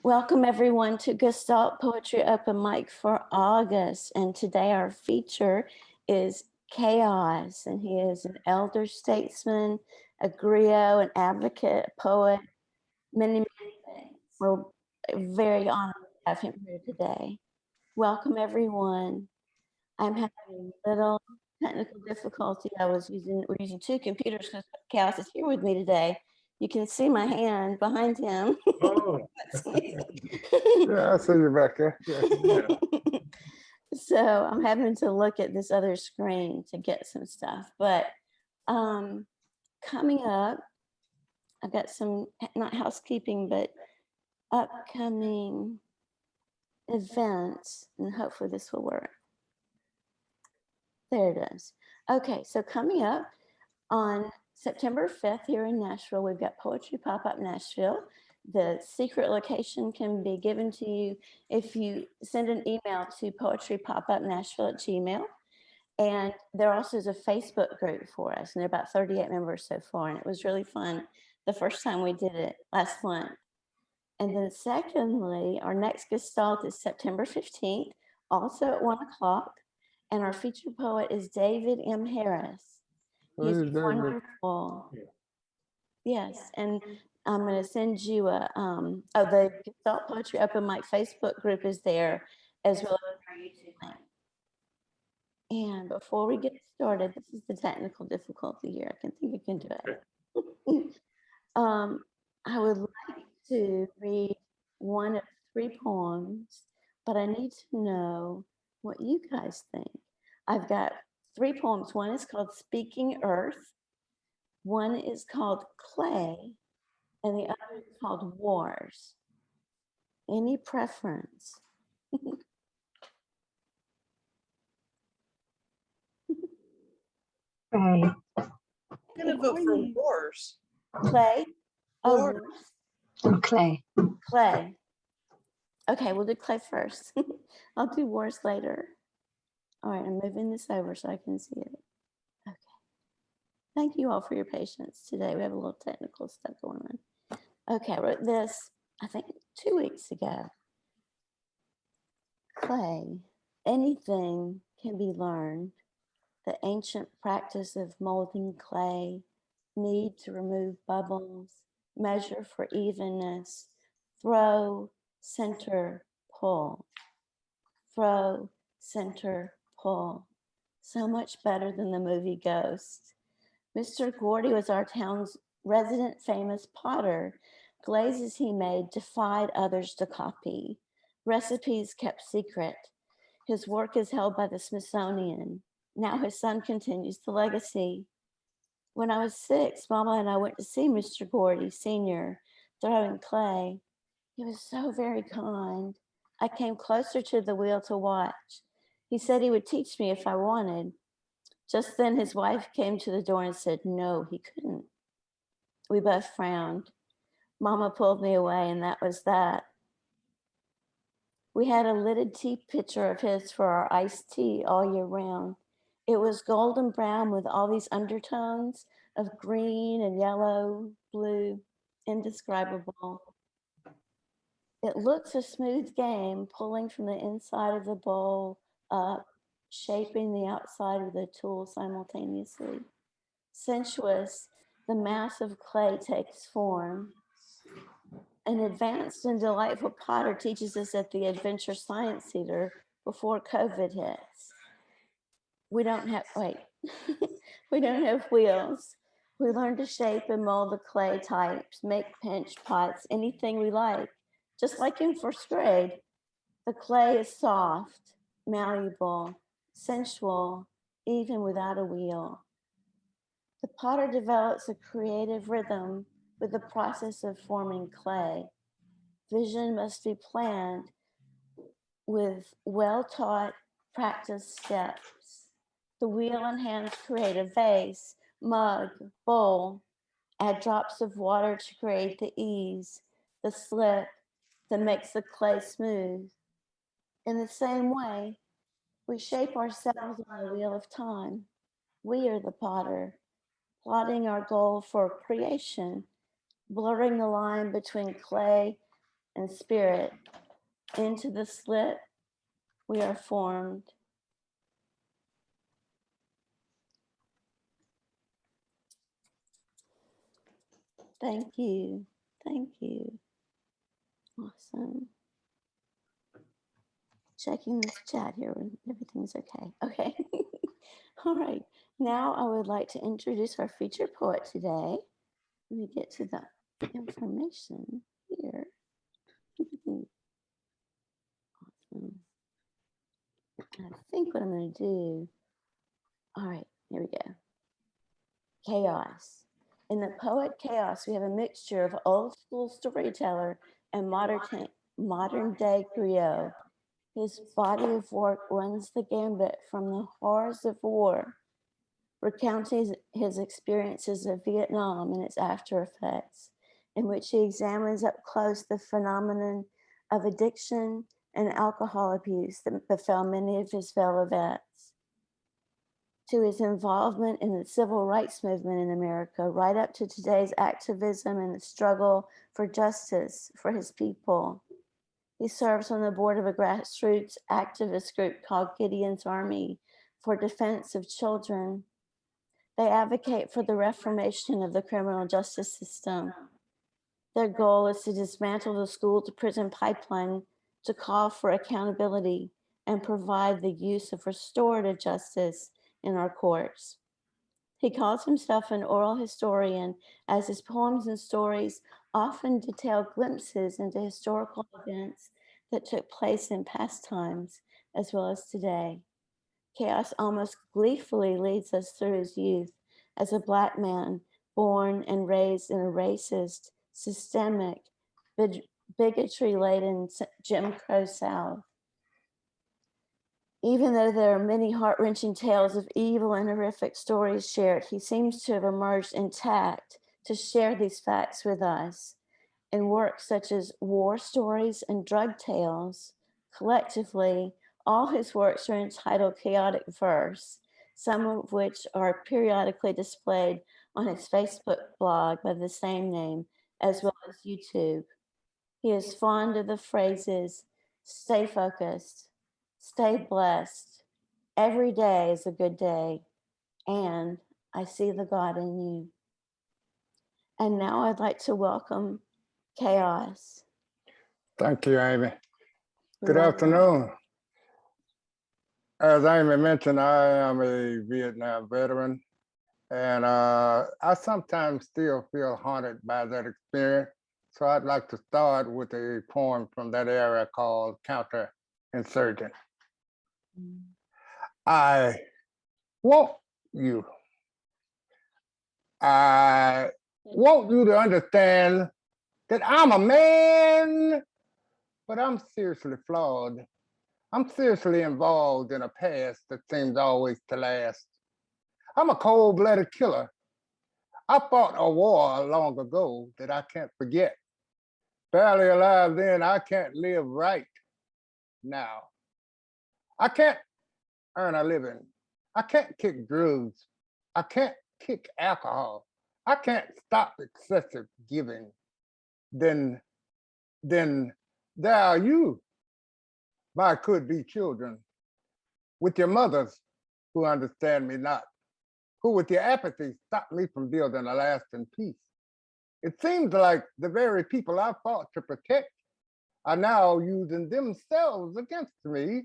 Welcome everyone to Gestalt Poetry Open Mic for August. And today our feature is Chaos. And he is an elder statesman, a griot, an advocate, a poet, many things. We're very honored to have him here today. Welcome everyone. I'm having a little technical difficulty. We're using two computers because Chaos is here with me today. You can see my hand behind him. Oh, Yeah, I see you back there. Yeah. So I'm having to look at this other screen to get some stuff. But coming up, I've got some, not housekeeping, but upcoming events, and hopefully this will work. There it is. Okay, so coming up on September 5th here in Nashville, we've got Poetry Pop-Up Nashville. The secret location can be given to you if you send an email to poetrypopupnashville@gmail.com. And there also is a Facebook group for us, and there are about 38 members so far, and it was really fun the first time we did it last month. And then secondly, our next Gestalt is September 15th, also at 1 o'clock, and our featured poet is David M. Harris. He's wonderful. Yes, and I'm going to send you the Gestalt Poetry Open Mic Facebook group is there, as well as our YouTube link. And before we get started, this is the technical difficulty here. I think I can do it. I would like to read one of 3 poems, but I need to know what you guys think. I've got 3 poems. One is called Speaking Earth. One is called Clay, and the other is called Wars. Any preference? I'm gonna vote for Wars. Clay? Oh, Wars. Clay. Clay. Okay, we'll do Clay first. I'll do Wars later. All right, I'm moving this over so I can see it. Okay. Thank you all for your patience today. We have a little technical stuff going on. Okay, I wrote this, I think, 2 weeks ago. Clay. Anything can be learned. The ancient practice of molding clay, need to remove bubbles, measure for evenness, throw, center, pull. Throw, center, pull. So much better than the movie Ghost. Mr. Gordy was our town's resident famous potter. Glazes he made defied others to copy. Recipes kept secret. His work is held by the Smithsonian. Now his son continues the legacy. When I was 6, Mama and I went to see Mr. Gordy Sr. throwing clay. He was so very kind. I came closer to the wheel to watch. He said he would teach me if I wanted. Just then his wife came to the door and said, no, he couldn't. We both frowned. Mama pulled me away, and that was that. We had a lidded tea pitcher of his for our iced tea all year round. It was golden brown with all these undertones of green and yellow, blue, indescribable. It looks a smooth game, pulling from the inside of the bowl up, shaping the outside of the tool simultaneously. Sensuous, the mass of clay takes form. An advanced and delightful potter teaches us at the Adventure Science Theater before COVID hits. We don't have wheels. We learn to shape and mold the clay types, make pinch pots, anything we like. Just like in 1st grade, the clay is soft, malleable, sensual, even without a wheel. The potter develops a creative rhythm with the process of forming clay. Vision must be planned with well-taught practice steps. The wheel and hands create a vase, mug, bowl, add drops of water to create the ease, the slip that makes the clay smooth. In the same way, we shape ourselves on the wheel of time. We are the potter, plotting our goal for creation, blurring the line between clay and spirit. Into the slit we are formed. Thank you. Thank you. Awesome. Checking this chat here. Everything's okay. Okay. All right. Now I would like to introduce our featured poet today. Let me get to the information here. Awesome. I think what I'm going to do. All right. Here we go. Chaos. In the poet Chaos, we have a mixture of old school storyteller and modern day griot. His body of work runs the gambit from the horrors of war, recounting his experiences of Vietnam and its after effects, in which he examines up close the phenomenon of addiction and alcohol abuse that befell many of his fellow vets, to his involvement in the civil rights movement in America, right up to today's activism and the struggle for justice for his people. He serves on the board of a grassroots activist group called Gideon's Army for defense of children. They advocate for the reformation of the criminal justice system. Their goal is to dismantle the school to prison pipeline to call for accountability and provide the use of restorative justice in our courts. He calls himself an oral historian, as his poems and stories often detail glimpses into historical events that took place in past times as well as today. Chaos almost gleefully leads us through his youth as a Black man born and raised in a racist, systemic, bigotry-laden Jim Crow South. Even though there are many heart-wrenching tales of evil and horrific stories shared, he seems to have emerged intact to share these facts with us. In works such as War Stories and Drug Tales, collectively, all his works are entitled Chaotic Verse, some of which are periodically displayed on his Facebook blog by the same name, as well as YouTube. He is fond of the phrases, stay focused, stay blessed, every day is a good day, and I see the God in you. And now I'd like to welcome Chaos. Thank you, Amy. You're Good welcome. afternoon. As Amy mentioned, I am a Vietnam veteran, and I sometimes still feel haunted by that experience. So I'd like to start with a poem from that era called Counterinsurgent. I want you. I want you to understand that I'm a man, but I'm seriously flawed. I'm seriously involved in a past that seems always to last. I'm a cold-blooded killer. I fought a war long ago that I can't forget. Barely alive then, I can't live right now. I can't earn a living. I can't kick drugs. I can't kick alcohol. I can't stop excessive giving. Then there are you, my could-be children, with your mothers who understand me not, who with your apathy stop me from building a lasting peace. It seems like the very people I fought to protect are now using themselves against me.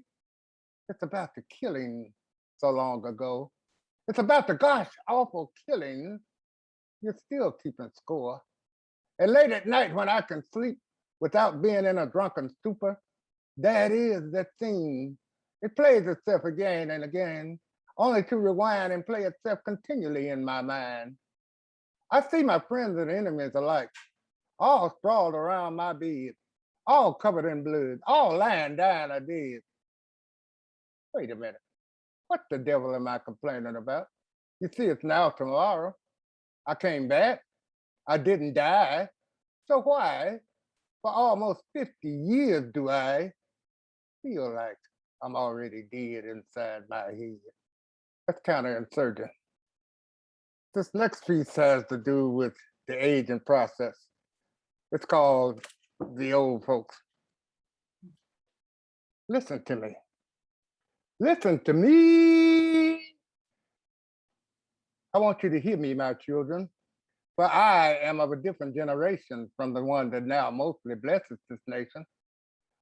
It's about the killing so long ago. It's about the gosh awful killing. You're still keeping score. And late at night when I can sleep without being in a drunken stupor, that is that thing. It plays itself again and again, only to rewind and play itself continually in my mind. I see my friends and enemies alike, all sprawled around my bed, all covered in blood, all lying down or dead. Wait a minute, what the devil am I complaining about? You see, it's now tomorrow. I came back, I didn't die, so why, for almost 50 years do I feel like I'm already dead inside my head? That's counterinsurgent. This next piece has to do with the aging process. It's called the old folks. Listen to me. Listen to me. I want you to hear me, my children, for I am of a different generation from the one that now mostly blesses this nation.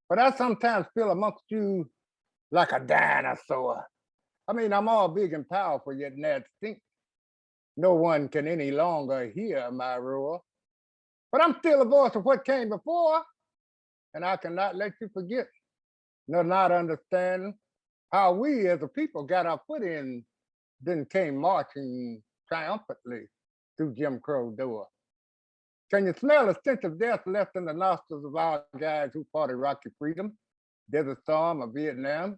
But I sometimes feel amongst you like a dinosaur. I mean, I'm all big and powerful, yet not extinct. No one can any longer hear my roar. But I'm still a voice of what came before, and I cannot let you forget, nor not understand how we as a people got our foot in, then came marching triumphantly through Jim Crow door. Can you smell the stench of death left in the nostrils of our guys who fought Iraqi freedom, Desert Storm, or Vietnam?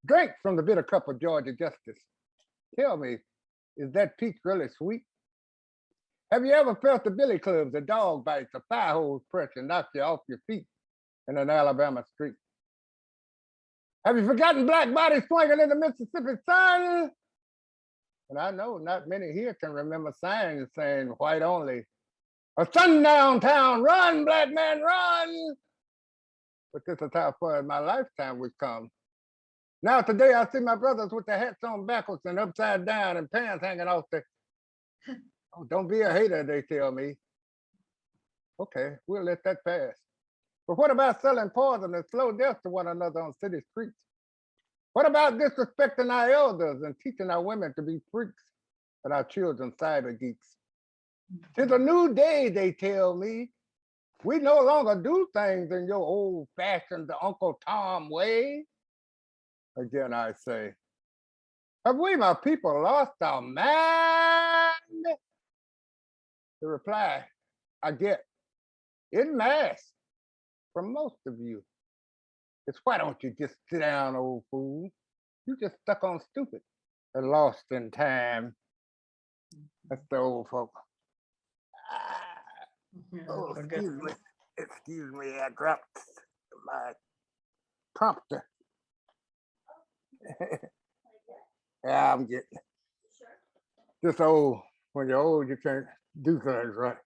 Drink from the bitter cup of Georgia justice. Tell me, is that peach really sweet? Have you ever felt the billy clubs, the dog bites, the fire hose pressure knock you off your feet in an Alabama street? Have you forgotten black bodies swinging in the Mississippi sun? And I know not many here can remember signs saying white only. A sundown town, run, black man, run. But this is how far in my lifetime we've come. Now today I see my brothers with their hats on backwards and upside down and pants hanging off the, oh, don't be a hater, they tell me. Okay, we'll let that pass. But what about selling poison and slow death to one another on city streets? What about disrespecting our elders and teaching our women to be freaks and our children cyber geeks? Tis a new day, they tell me. We no longer do things in your old-fashioned Uncle Tom way. Again, I say, have we, my people, lost our mind? The reply I get in mass from most of you is, why don't you just sit down, old fool? You just stuck on stupid and lost in time. That's the old folk. Oh, excuse me, I dropped my prompter. Yeah, I'm getting just old. When you're old, you can't do things right.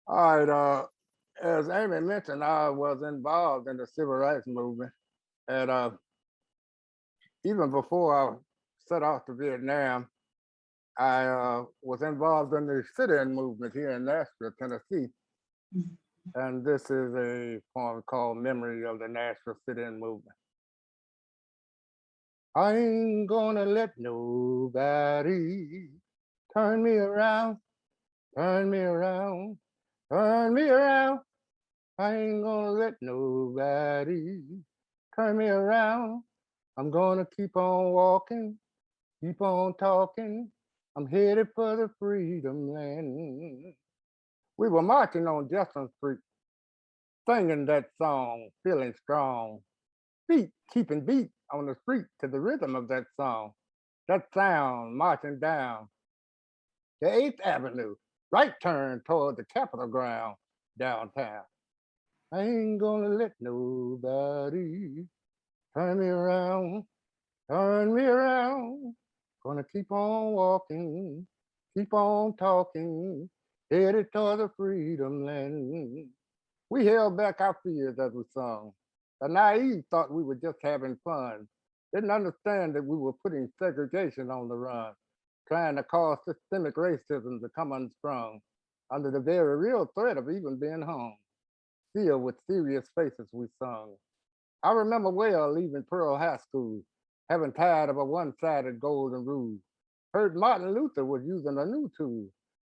All right, as Amy mentioned, I was involved in the civil rights movement. And even before I set off to Vietnam, I was involved in the sit-in movement here in Nashville, Tennessee. And this is a poem called Memory of the Nashville Sit-in Movement. I ain't gonna let nobody turn me around, turn me around, turn me around. I ain't gonna let nobody turn me around. I'm gonna keep on walking, keep on talking. I'm headed for the freedom land. We were marching on Jefferson Street, singing that song, feeling strong. Feet keeping beat on the street to the rhythm of that song. That sound marching down the 8th Avenue, right turn toward the Capitol ground downtown. I ain't gonna let nobody turn me around, turn me around. Gonna keep on walking, keep on talking, headed toward the freedom land. We held back our fears as we sung. The naive thought we were just having fun. Didn't understand that we were putting segregation on the run, trying to cause systemic racism to come unstrung, under the very real threat of even being hung. Still with serious faces we sung. I remember well leaving Pearl High School, having tired of a one-sided golden rule. Heard Martin Luther was using a new tool.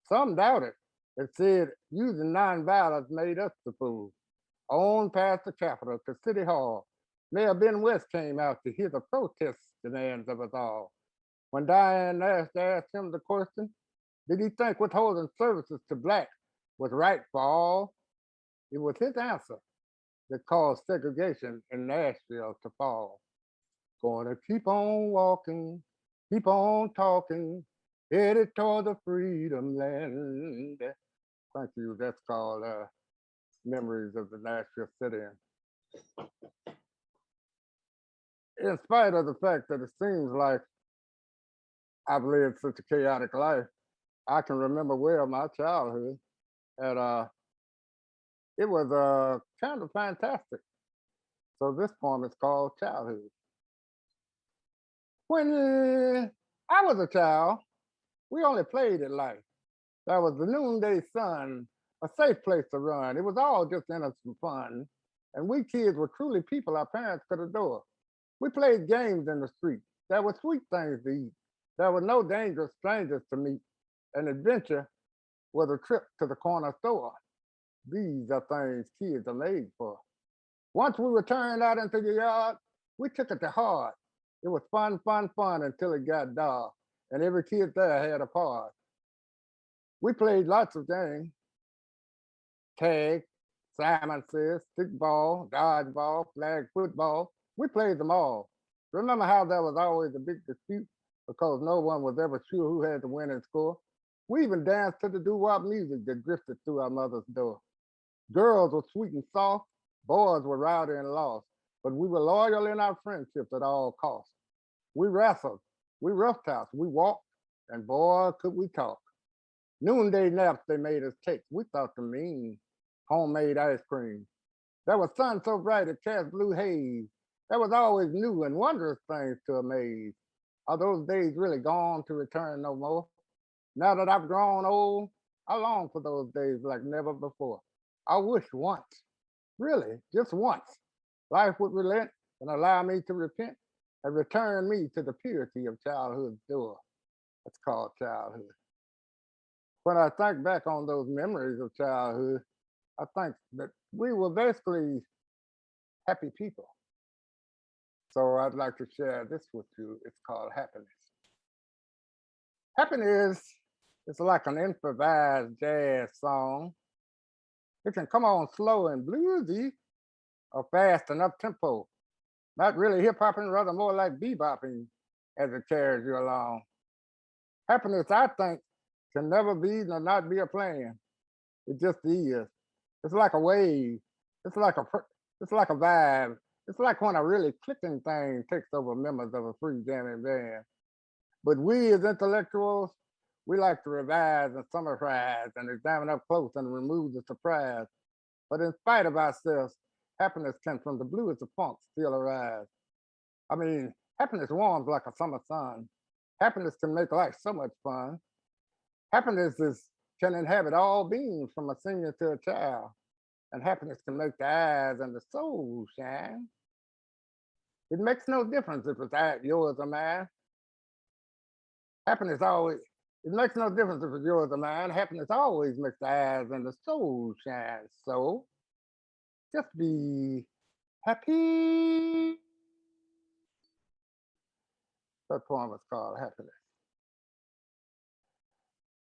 Some doubted. It said using nonviolence made us the fool. On past the Capitol to City Hall, Mayor Ben West came out to hear the protest demands of us all. When Diane Nash asked him the question, did he think withholding services to Blacks was right for all? It was his answer that caused segregation in Nashville to fall. Gonna keep on walking, keep on talking, headed toward the freedom land. Thank you. That's called Memories of the Nashville Sit-In. In spite of the fact that it seems like I've lived such a chaotic life, I can remember well my childhood. And it was kind of fantastic. So this poem is called Childhood. When I was a child, we only played at life. There was the noonday sun, a safe place to run. It was all just innocent fun. And we kids were truly people our parents could adore. We played games in the street. There were sweet things to eat. There were no dangerous strangers to meet. An adventure was a trip to the corner store. These are things kids are made for. Once we returned out into the yard, we took it to heart. It was fun, fun, fun until it got dark, and every kid there had a part. We played lots of games: tag, Simon Says, stickball, dodgeball, flag football. We played them all. Remember how there was always a big dispute because no one was ever sure who had the winning score? We even danced to the doo-wop music that drifted through our mother's door. Girls were sweet and soft, boys were rowdy and lost, but we were loyal in our friendships at all costs. We wrestled, we roughhoused, we walked, and boy, could we talk. Noonday naps they made us take, we thought them mean. Homemade ice cream. There was sun so bright it cast blue haze. There was always new and wondrous things to amaze. Are those days really gone to return no more? Now that I've grown old, I long for those days like never before. I wish once, really, just once, life would relent and allow me to repent and return me to the purity of childhood's door. It's called childhood. When I think back on those memories of childhood, I think that we were basically happy people. So I'd like to share this with you. It's called happiness. Happiness is like an improvised jazz song. It can come on slow and bluesy or fast and up tempo. Not really hip hopping, rather more like bebopping as it carries you along. Happiness, I think, can never be nor not be a plan. It just is. It's like a wave. It's like it's like a vibe. It's like when a really clicking thing takes over members of a free jamming band. But we as intellectuals, we like to revise and summarize and examine up close and remove the surprise. But in spite of ourselves, happiness can from the bluest of funk still arise. I mean, happiness warms like a summer sun. Happiness can make life so much fun. Can inhabit all beings from a senior to a child. And happiness can make the eyes and the soul shine. It makes no difference if it's yours or mine. It makes no difference if it's yours or mine. Happiness always makes the eyes and the soul shine. So just be happy. That poem is called Happiness.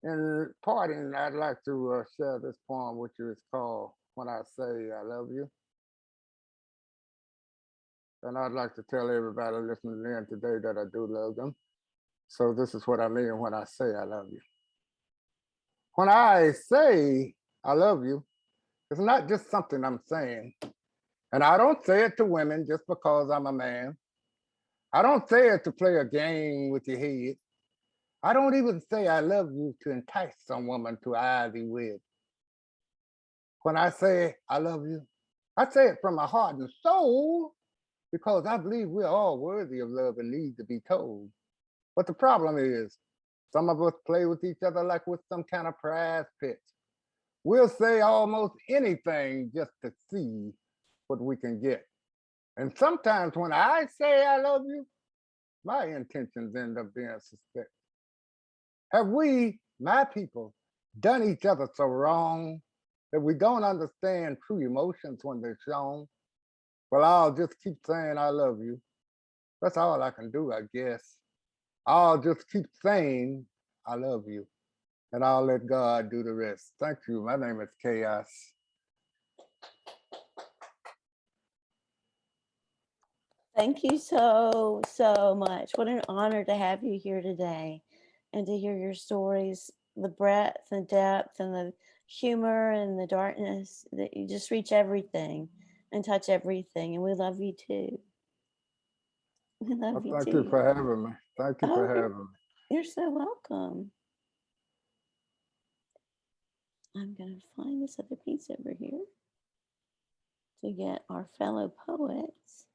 In parting, I'd like to share this poem with you. It's called When I Say I Love You. And I'd like to tell everybody listening in today that I do love them. So this is what I mean when I say I love you. When I say I love you, it's not just something I'm saying. And I don't say it to women just because I'm a man. I don't say it to play a game with your head. I don't even say I love you to entice some woman to ivy wed. When I say I love you, I say it from my heart and soul because I believe we're all worthy of love and need to be told. But the problem is, some of us play with each other like with some kind of prize pit. We'll say almost anything just to see what we can get. And sometimes when I say I love you, my intentions end up being suspect. Have we, my people, done each other so wrong that we don't understand true emotions when they're shown? Well, I'll just keep saying I love you. That's all I can do, I guess. I'll just keep saying I love you, and I'll let God do the rest. Thank you. My name is Chaos. Thank you so, so much. What an honor to have you here today and to hear your stories, the breadth and depth and the humor and the darkness, that you just reach everything and touch everything. And we love you too. We love you Thank too. you for having me. Thank you for having me. You're so welcome. I'm going to find this other piece over here. to get our fellow poets.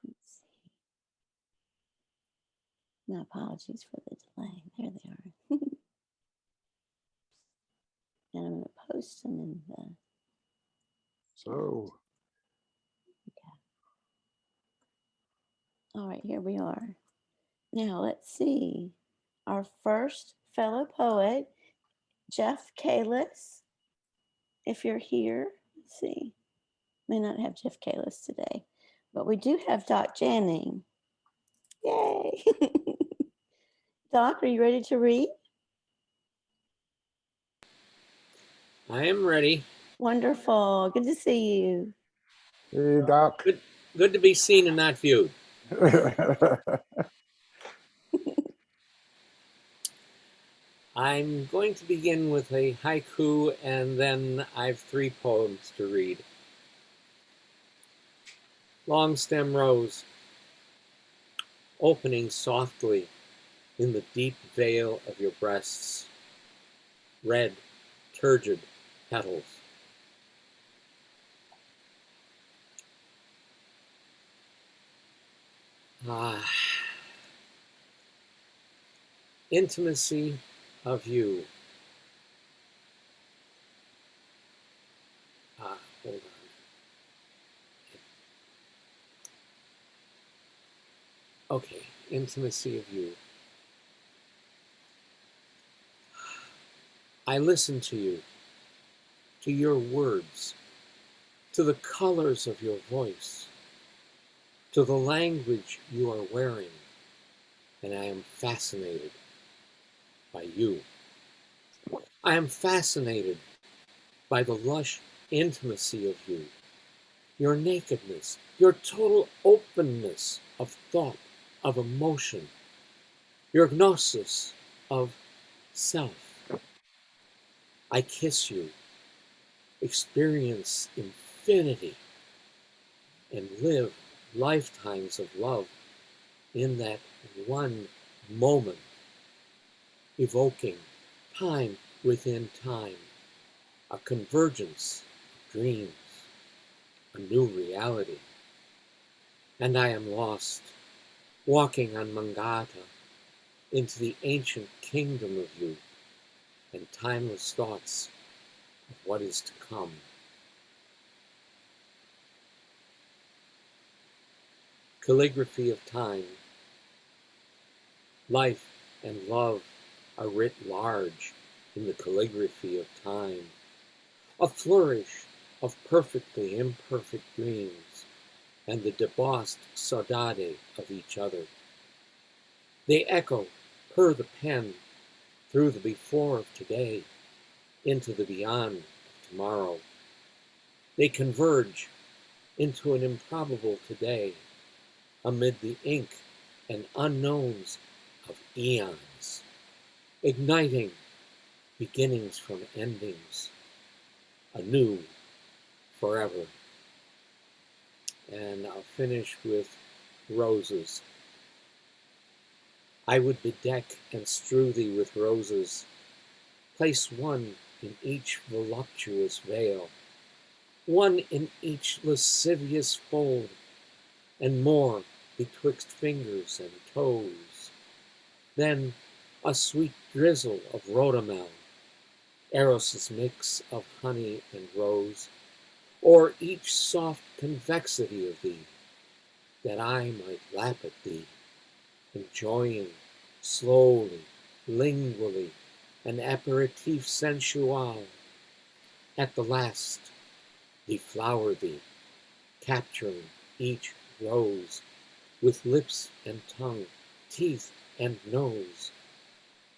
Let's see. My apologies for the delay. There they are. And I'm going to post them in the chat. So, All right, here we are. Now let's see. Our first fellow poet, Jeff Kalis. If you're here, let's see. May not have Jeff Kalis today, but we do have Doc Janning. Yay! Doc, are you ready to read? I am ready. Wonderful. Good to see you. hey, Doc. Good to be seen and not viewed. I'm going to begin with a haiku, and then I have 3 poems to read. Long stem rose, opening softly in the deep veil of your breasts. Red, turgid petals. Intimacy of you. Hold on. Okay, intimacy of you. I listen to you, to your words, to the colors of your voice, to the language you are wearing, and I am fascinated by you. I am fascinated by the lush intimacy of you, your nakedness, your total openness of thought, of emotion, your gnosis of self. I kiss you, experience infinity, and live lifetimes of love in that one moment, evoking time within time, a convergence of dreams, a new reality. And I am lost, walking on Mangata into the ancient kingdom of you and timeless thoughts of what is to come. Calligraphy of Time. Life and love are writ large in the calligraphy of time. A flourish of perfectly imperfect dreams and the debossed saudade of each other. They echo per the pen through the before of today into the beyond of tomorrow. They converge into an improbable today amid the ink and unknowns of eons, igniting beginnings from endings, anew forever. And I'll finish with roses. I would bedeck and strew thee with roses, place one in each voluptuous veil, one in each lascivious fold, and more betwixt fingers and toes. Then a sweet drizzle of rhodamel, Eros's mix of honey and rose, or each soft convexity of thee, that I might lap at thee, enjoying slowly, lingually, an aperitif sensual. At the last, deflower thee, capturing each rose with lips and tongue, teeth and nose,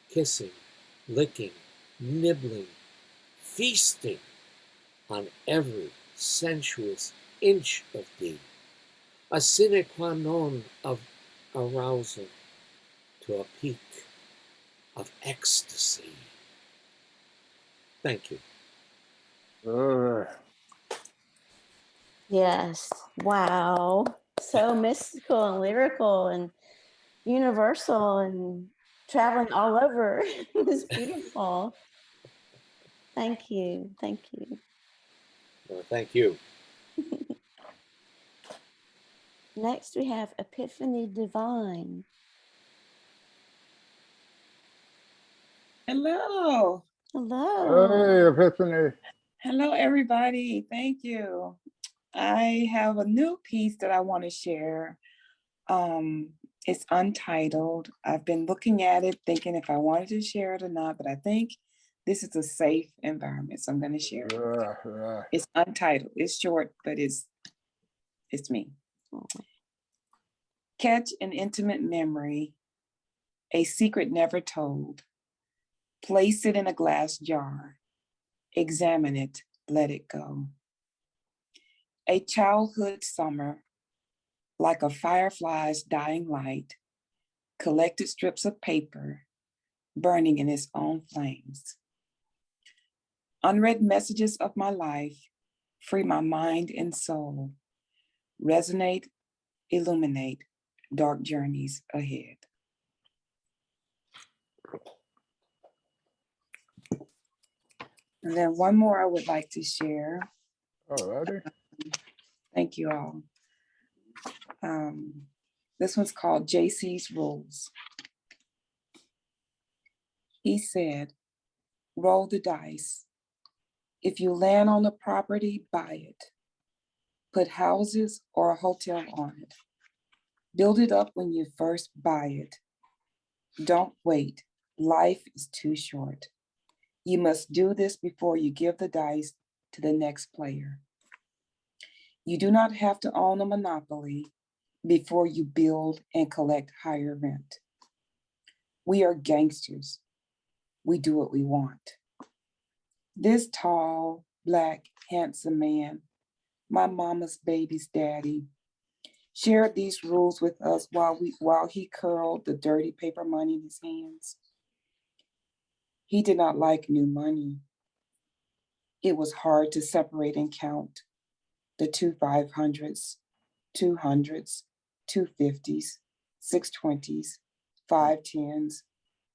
kissing, licking, nibbling, feasting on every sensuous inch of thee, a sine qua non of arousal to a peak of ecstasy. Thank you. Yes. Wow. So mystical and lyrical and universal and traveling all over. It was beautiful. Thank you. Thank you. Thank you. Next, we have Epiphany Divine. Hello. Hello. Hey, Epiphany. Hello, everybody. Thank you. I have a new piece that I want to share. It's untitled. I've been looking at it, thinking if I wanted to share it or not, but I think this is a safe environment, so I'm going to share it. It's untitled. It's short, but it's me. Catch an intimate memory, a secret never told. Place it in a glass jar. Examine it, let it go. A childhood summer, like a firefly's dying light, collected strips of paper, burning in its own flames. Unread messages of my life, free my mind and soul, resonate, illuminate dark journeys ahead. And then one more I would like to share. All righty. Thank you all. This one's called JC's Rules. He said, roll the dice. If you land on the property, buy it. Put houses or a hotel on it. Build it up when you first buy it. Don't wait. Life is too short. You must do this before you give the dice to the next player. You do not have to own a monopoly before you build and collect higher rent. We are gangsters. We do what we want. This tall, black, handsome man, my mama's baby's daddy, shared these rules with us while he curled the dirty paper money in his hands. He did not like new money. It was hard to separate and count the 2 500s, 200s, 250s, 620s, 5 10s,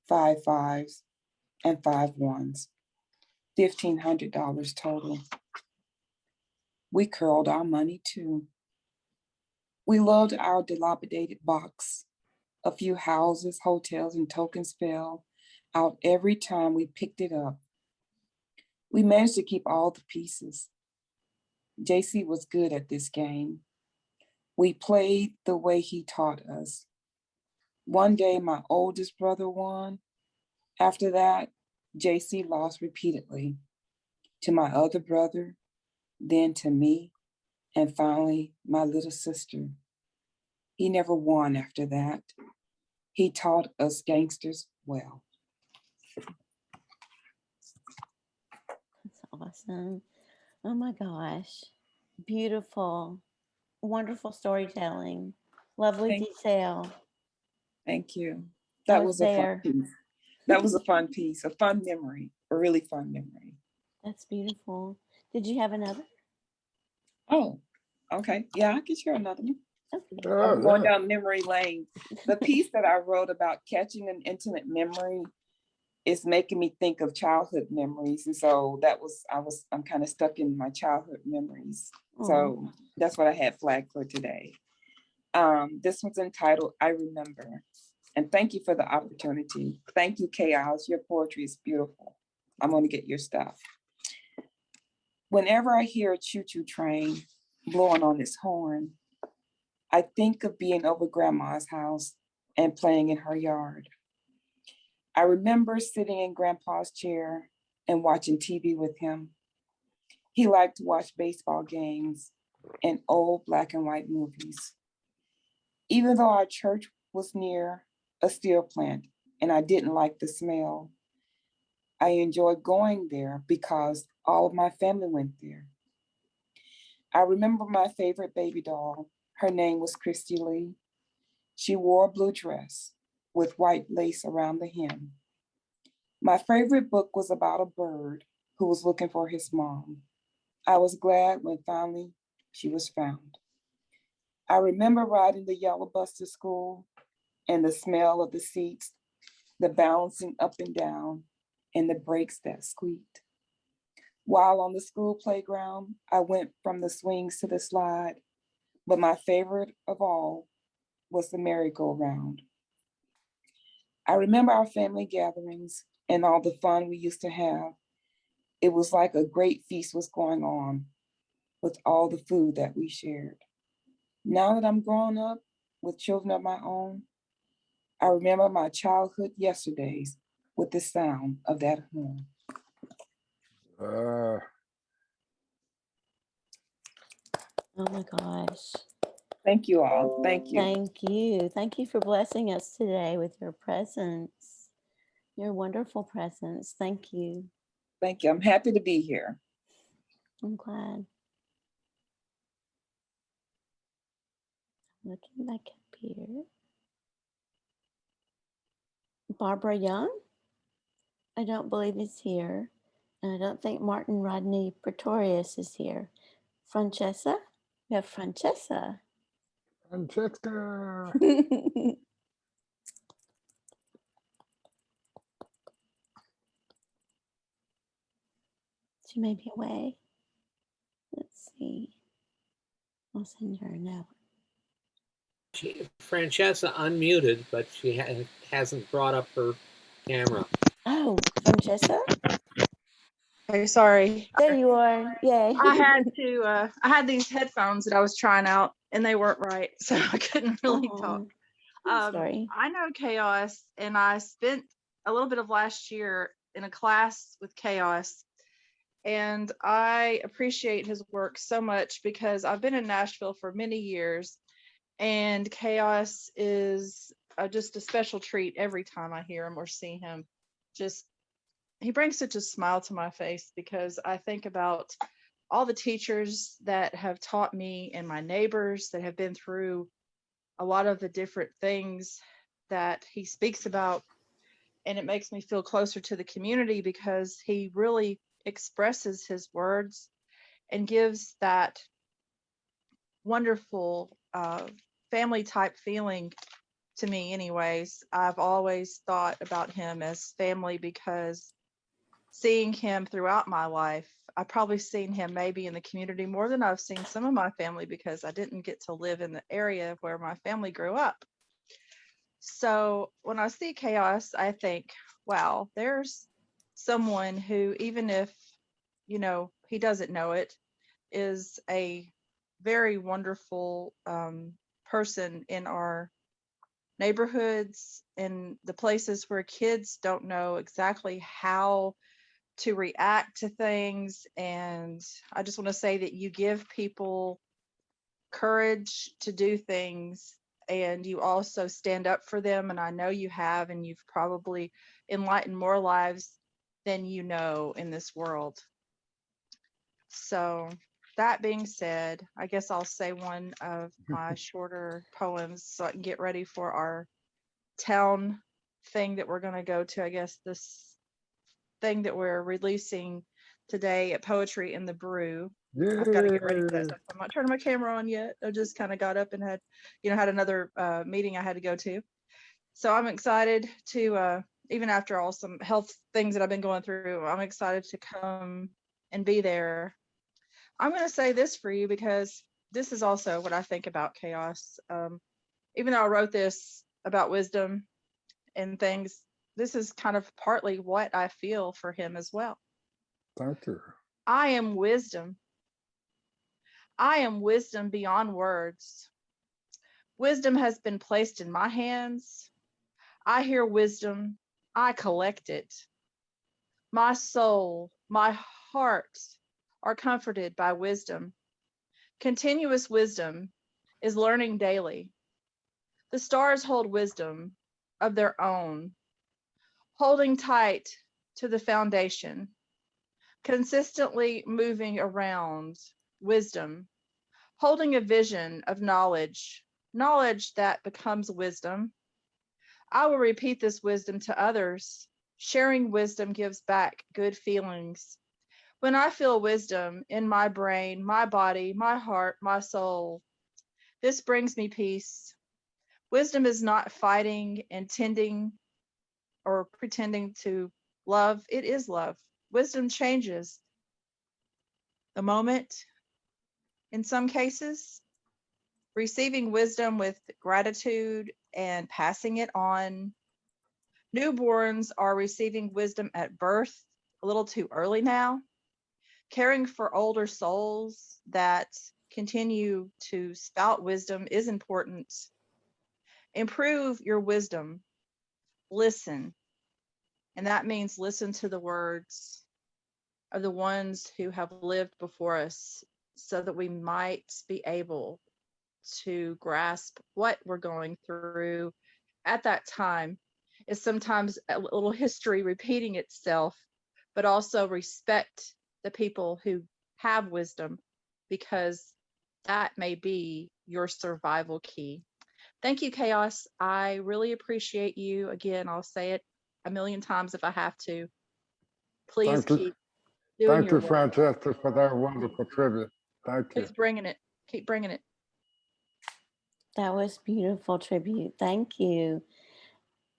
5 5s, and 5 1s. $1,500 total. We curled our money too. We loved our dilapidated box. A few houses, hotels, and tokens fell out every time we picked it up. We managed to keep all the pieces. JC was good at this game. We played the way he taught us. One day, my oldest brother won. After that, JC lost repeatedly to my other brother, then to me, and finally, my little sister. He never won after that. He taught us gangsters well. That's awesome. Oh my gosh. Beautiful. Wonderful storytelling. Lovely detail. Thank you. I That was was a fun there. piece. That was a fun piece, a fun memory, a really fun memory. That's beautiful. Did you have another? Oh, okay. Yeah, I can share another one. Okay. I'm going down memory lane. The piece that I wrote about catching an intimate memory is making me think of childhood memories. And so I'm kind of stuck in my childhood memories. So that's what I had flagged for today. This one's entitled, I Remember. And thank you for the opportunity. Thank you, Chaos. Your poetry is beautiful. I'm going to get your stuff. Whenever I hear a choo-choo train blowing on its horn, I think of being over Grandma's house and playing in her yard. I remember sitting in Grandpa's chair and watching TV with him. He liked to watch baseball games and old black and white movies. Even though our church was near a steel plant and I didn't like the smell, I enjoyed going there because all of my family went there. I remember my favorite baby doll. Her name was Christy Lee. She wore a blue dress with white lace around the hem. My favorite book was about a bird who was looking for his mom. I was glad when finally she was found. I remember riding the yellow bus to school and the smell of the seats, the bouncing up and down, and the brakes that squeaked. While on the school playground, I went from the swings to the slide, but my favorite of all was the merry-go-round. I remember our family gatherings and all the fun we used to have. It was like a great feast was going on with all the food that we shared. Now that I'm grown up with children of my own, I remember my childhood yesterdays with the sound of that horn. Uh, Oh my gosh. Thank you all. Thank you. Thank you. Thank you for blessing us today with your presence, your wonderful presence. Thank you. Thank you. I'm happy to be here. I'm glad. Looking back up here. Barbara Young? I don't believe is here. And I don't think Martin Rodney Pretorius is here. Franchesa? We have Franchesa. Francesca. She may be away. Let's see. I'll send her a note. Franchesa unmuted, but she hasn't brought up her camera. Oh, Franchesa? Hey, sorry. There you are. Yay. I had these headphones that I was trying out and they weren't right, so I couldn't really talk. Oh, I'm sorry. I know Chaos, and I spent a little bit of last year in a class with Chaos, and I appreciate his work so much because I've been in Nashville for many years, and Chaos is just a special treat every time I hear him or see him. He brings such a smile to my face because I think about all the teachers that have taught me and my neighbors that have been through a lot of the different things that he speaks about. And it makes me feel closer to the community because he really expresses his words and gives that wonderful family type feeling to me anyways. I've always thought about him as family because seeing him throughout my life, I've probably seen him maybe in the community more than I've seen some of my family because I didn't get to live in the area where my family grew up. So when I see Chaos, I think, wow, there's someone who, even if, he doesn't know it, is a very wonderful person in our neighborhoods and the places where kids don't know exactly how to react to things. And I just want to say that you give people courage to do things and you also stand up for them. And I know you have, and you've probably enlightened more lives than you know in this world. So that being said, I guess I'll say one of my shorter poems so I can get ready for our town thing that we're going to go to. I guess this thing that we're releasing today at Poetry in the Brew. Yeah. I've got to get ready for that stuff. I'm not turning my camera on yet. I just kind of got up and had another meeting I had to go to. So I'm excited to, even after all some health things that I've been going through, I'm excited to come and be there. I'm going to say this for you because this is also what I think about Chaos. Even though I wrote this about wisdom and things, this is kind of partly what I feel for him as well. Thank you. I am wisdom. I am wisdom beyond words. Wisdom has been placed in my hands. I hear wisdom. I collect it. My soul, my heart are comforted by wisdom. Continuous wisdom is learning daily. The stars hold wisdom of their own, holding tight to the foundation, consistently moving around wisdom, holding a vision of knowledge, knowledge that becomes wisdom. I will repeat this wisdom to others. Sharing wisdom gives back good feelings. When I feel wisdom in my brain, my body, my heart, my soul, this brings me peace. Wisdom is not fighting, intending, or pretending to love. It is love. Wisdom changes. the moment in some cases, receiving wisdom with gratitude and passing it on. Newborns are receiving wisdom at birth a little too early now. Caring for older souls that continue to spout wisdom is important. Improve your wisdom. Listen. And that means listen to the words of the ones who have lived before us so that we might be able to grasp what we're going through at that time. Is sometimes a little history repeating itself, but also respect the people who have wisdom, because that may be your survival key. Thank you, Chaos. I really appreciate you. Again, I'll say it a million times if I have to. Please Thank you. keep doing Thank your you, work. Franchesa, for that wonderful tribute. Thank you. Please bringing it. Keep bringing it. That was beautiful tribute. Thank you.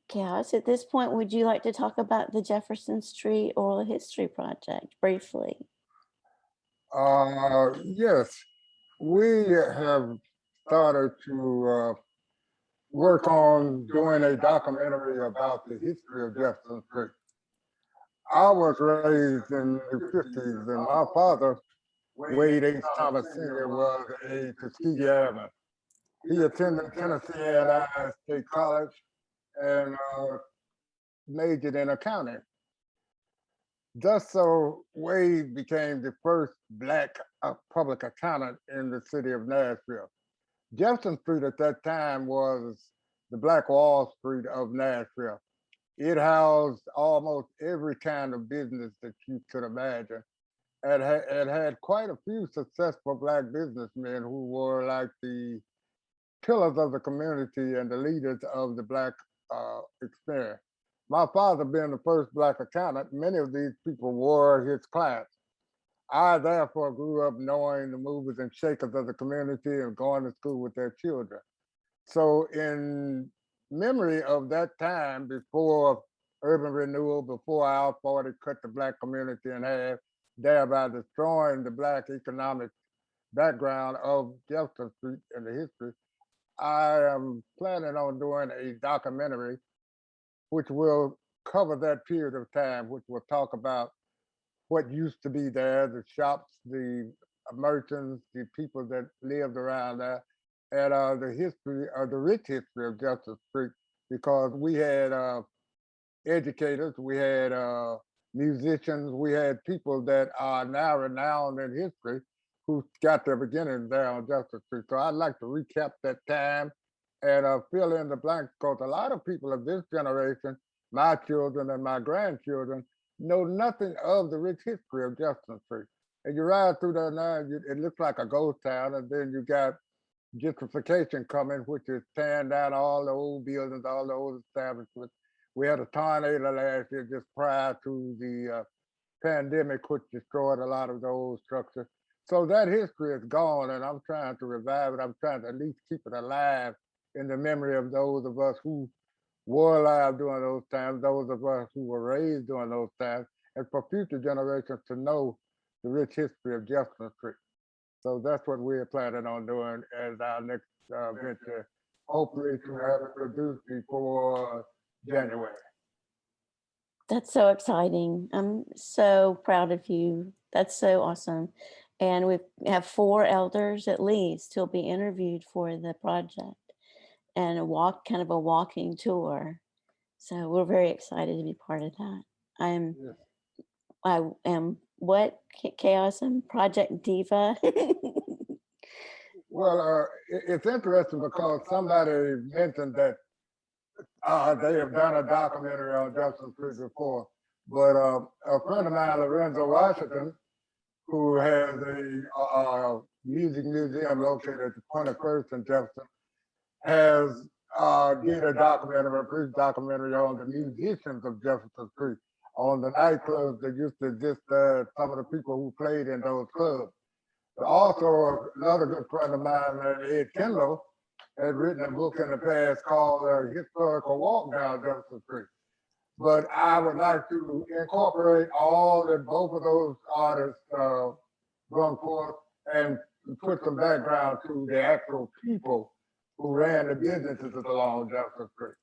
Chaos, at this point, would you like to talk about the Jefferson Street Oral History Project briefly? Yes, we have started to work on doing a documentary about the history of Jefferson Street. I was raised in the 50s, and my father, Wade H. Thomas Sr., was a Tuskegee Airman. He attended Tennessee A&I State College and majored in accounting. Thus, so Wade became the first Black public accountant in the city of Nashville. Jefferson Street at that time was the Black Wall Street of Nashville. It housed almost every kind of business that you could imagine. It had quite a few successful Black businessmen who were like the pillars of the community and the leaders of the Black experience. My father being the first Black accountant, many of these people were his clients. I therefore grew up knowing the movers and shakers of the community and going to school with their children. So in memory of that time before urban renewal, before I-40 cut the Black community in half, thereby destroying the Black economic background of Jefferson Street and the history, I am planning on doing a documentary which will cover that period of time, which will talk about what used to be there, the shops, the merchants, the people that lived around there, and the history, the rich history of Jefferson Street, because we had educators, we had musicians, we had people that are now renowned in history who got their beginnings there on Jefferson Street. So I'd like to recap that time and fill in the blanks, because a lot of people of this generation, my children and my grandchildren, know nothing of the rich history of Jefferson Street. And you ride through there now, it looks like a ghost town, and then you got gentrification coming, which is tearing down all the old buildings, all the old establishments. We had a tornado last year just prior to the pandemic, which destroyed a lot of the old structures. So that history is gone, and I'm trying to revive it. I'm trying to at least keep it alive in the memory of those of us who were alive during those times, those of us who were raised during those times, and for future generations to know the rich history of Jefferson Street. So that's what we're planning on doing as our next venture, hopefully to have it produced before January. That's so exciting. I'm so proud of you. That's so awesome. And we have 4 elders at least who'll be interviewed for the project, and kind of a walking tour. So we're very excited to be part of that. I am what, Chaos? and Project Diva. Well, it's interesting because somebody mentioned that they have done a documentary on Jefferson Street before, but a friend of mine, Lorenzo Washington, who has a music museum located at the 21st in Jefferson, has did a documentary, a brief documentary on the musicians of Jefferson Street, on the nightclubs that used to exist there, some of the people who played in those clubs. Also, another good friend of mine, Ed Kendall, had written a book in the past called Historical Walk Down Jefferson Street. But I would like to incorporate both of those artists' brung forth and put some background to the actual people who ran the businesses along Jefferson Street.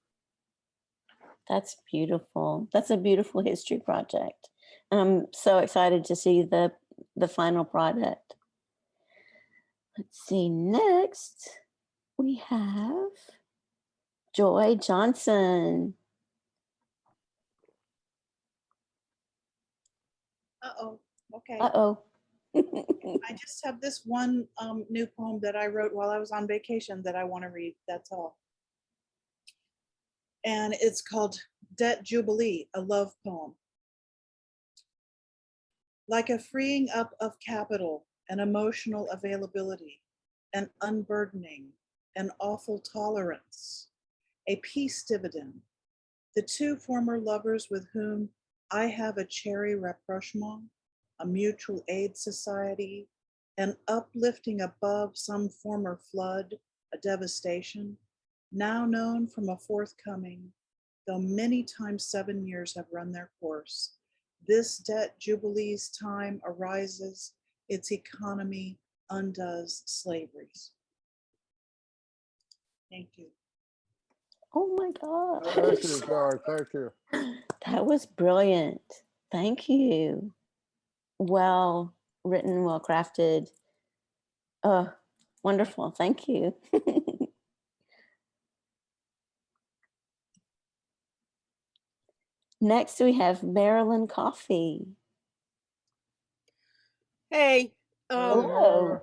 That's beautiful. That's a beautiful history project. I'm so excited to see the final product. Let's see, next we have Joy Johnson. Uh-oh, okay. Uh-oh. I just have this one new poem that I wrote while I was on vacation that I want to read, that's all. And it's called Debt Jubilee, a love poem. Like a freeing up of capital and emotional availability, an unburdening, an awful tolerance, a peace dividend. The two former lovers with whom I have a cherry rapprochement, a mutual aid society, an uplifting above some former flood, a devastation, now known from a forthcoming, though many times 7 years have run their course. This debt jubilee's time arises, its economy undoes slaveries. Thank you. Oh my Thank you, gosh. George. Thank you. That was brilliant. Thank you. Well written, well crafted. Wonderful. Thank you. Next, we have Marilyn Coffey. Hey, Hello.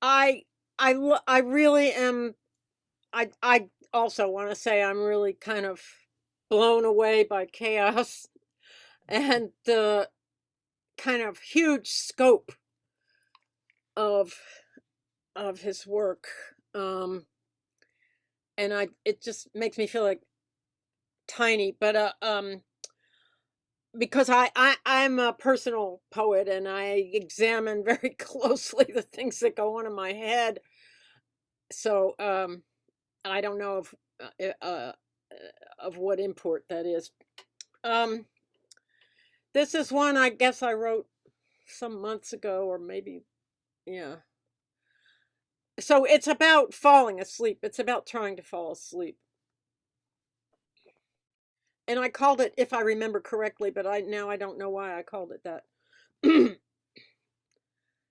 I really am. I also want to say I'm really kind of blown away by chaos and the kind of huge scope of his work. And it just makes me feel like tiny, but because I'm a personal poet and I examine very closely the things that go on in my head. So I don't know of what import that is. This is one I guess I wrote some months ago, or maybe, yeah. So it's about falling asleep. It's about trying to fall asleep. And I called it, if I remember correctly, but now I don't know why I called it that.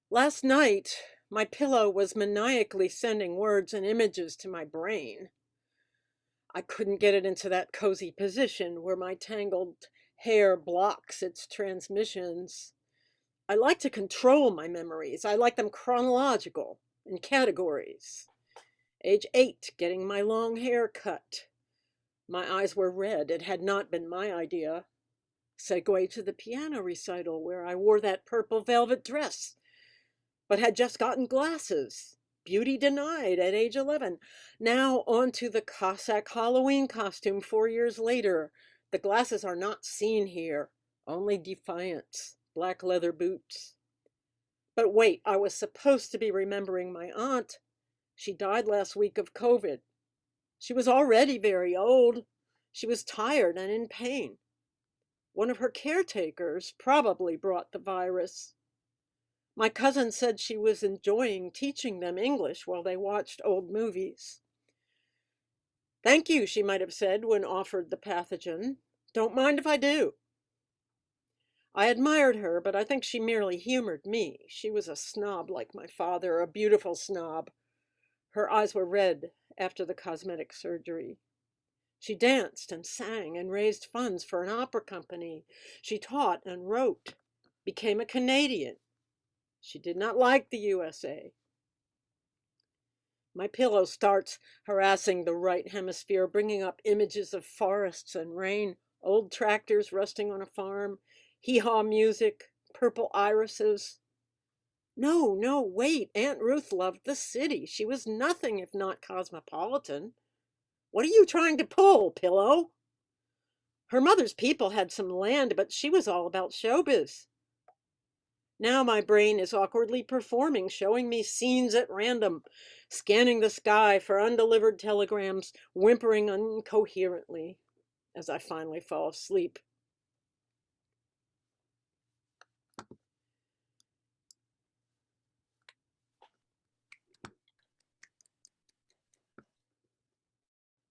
Last night, my pillow was maniacally sending words and images to my brain. I couldn't get it into that cozy position where my tangled hair blocks its transmissions. I like to control my memories. I like them chronological, in categories. Age 8, getting my long hair cut. My eyes were red. It had not been my idea. Segue to the piano recital where I wore that purple velvet dress, but had just gotten glasses. Beauty denied at age 11. Now on to the Cossack Halloween costume 4 years later. The glasses are not seen here, only defiance, black leather boots. But wait, I was supposed to be remembering my aunt. She died last week of COVID. She was already very old. She was tired and in pain. One of her caretakers probably brought the virus. My cousin said she was enjoying teaching them English while they watched old movies. Thank you, she might have said when offered the pathogen. Don't mind if I do. I admired her, but I think she merely humored me. She was a snob like my father, a beautiful snob. Her eyes were red after the cosmetic surgery. She danced and sang and raised funds for an opera company. She taught and wrote, became a Canadian. She did not like the USA. My pillow starts harassing the right hemisphere, bringing up images of forests and rain, old tractors rusting on a farm, hee-haw music, purple irises. No, wait. Aunt Ruth loved the city. She was nothing if not cosmopolitan. What are you trying to pull, pillow? Her mother's people had some land, but she was all about showbiz. Now my brain is awkwardly performing, showing me scenes at random, scanning the sky for undelivered telegrams, whimpering incoherently as I finally fall asleep.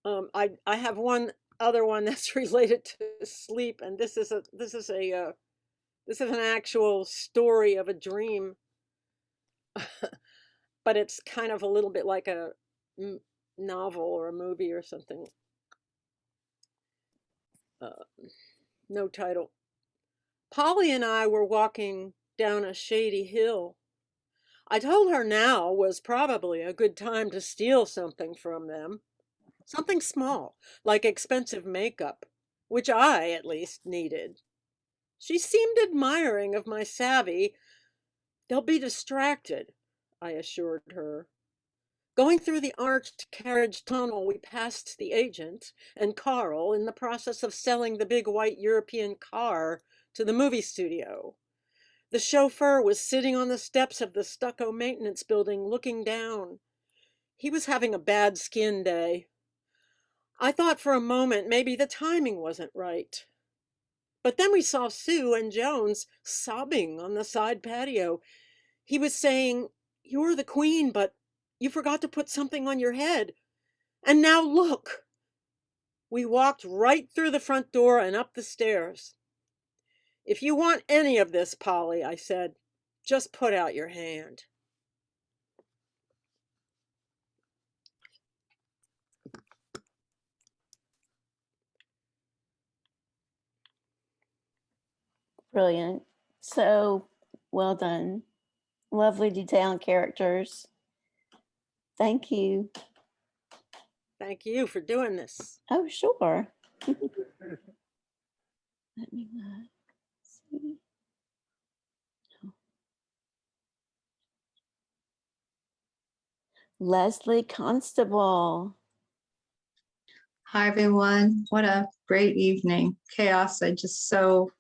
I have one other one that's related to sleep, and this is an actual story of a dream, but it's kind of a little bit like a novel or a movie or something. No title. Polly and I were walking down a shady hill. I told her now was probably a good time to steal something from them. Something small, like expensive makeup, which I, at least, needed. She seemed admiring of my savvy. They'll be distracted, I assured her. Going through the arched carriage tunnel, we passed the agent and Carl in the process of selling the big white European car to the movie studio. The chauffeur was sitting on the steps of the stucco maintenance building looking down. He was having a bad skin day. I thought for a moment maybe the timing wasn't right. But then we saw Sue and Jones sobbing on the side patio. He was saying, "You're the queen, but you forgot to put something on your head. And now look." We walked right through the front door and up the stairs. "If you want any of this, Polly," I said, "just put out your hand." Brilliant. So well done. Lovely detail and characters. Thank you. Thank you for doing this. Oh, sure. Let me see. Lesley Constable. Hi, everyone. What a great evening. Chaos. I just so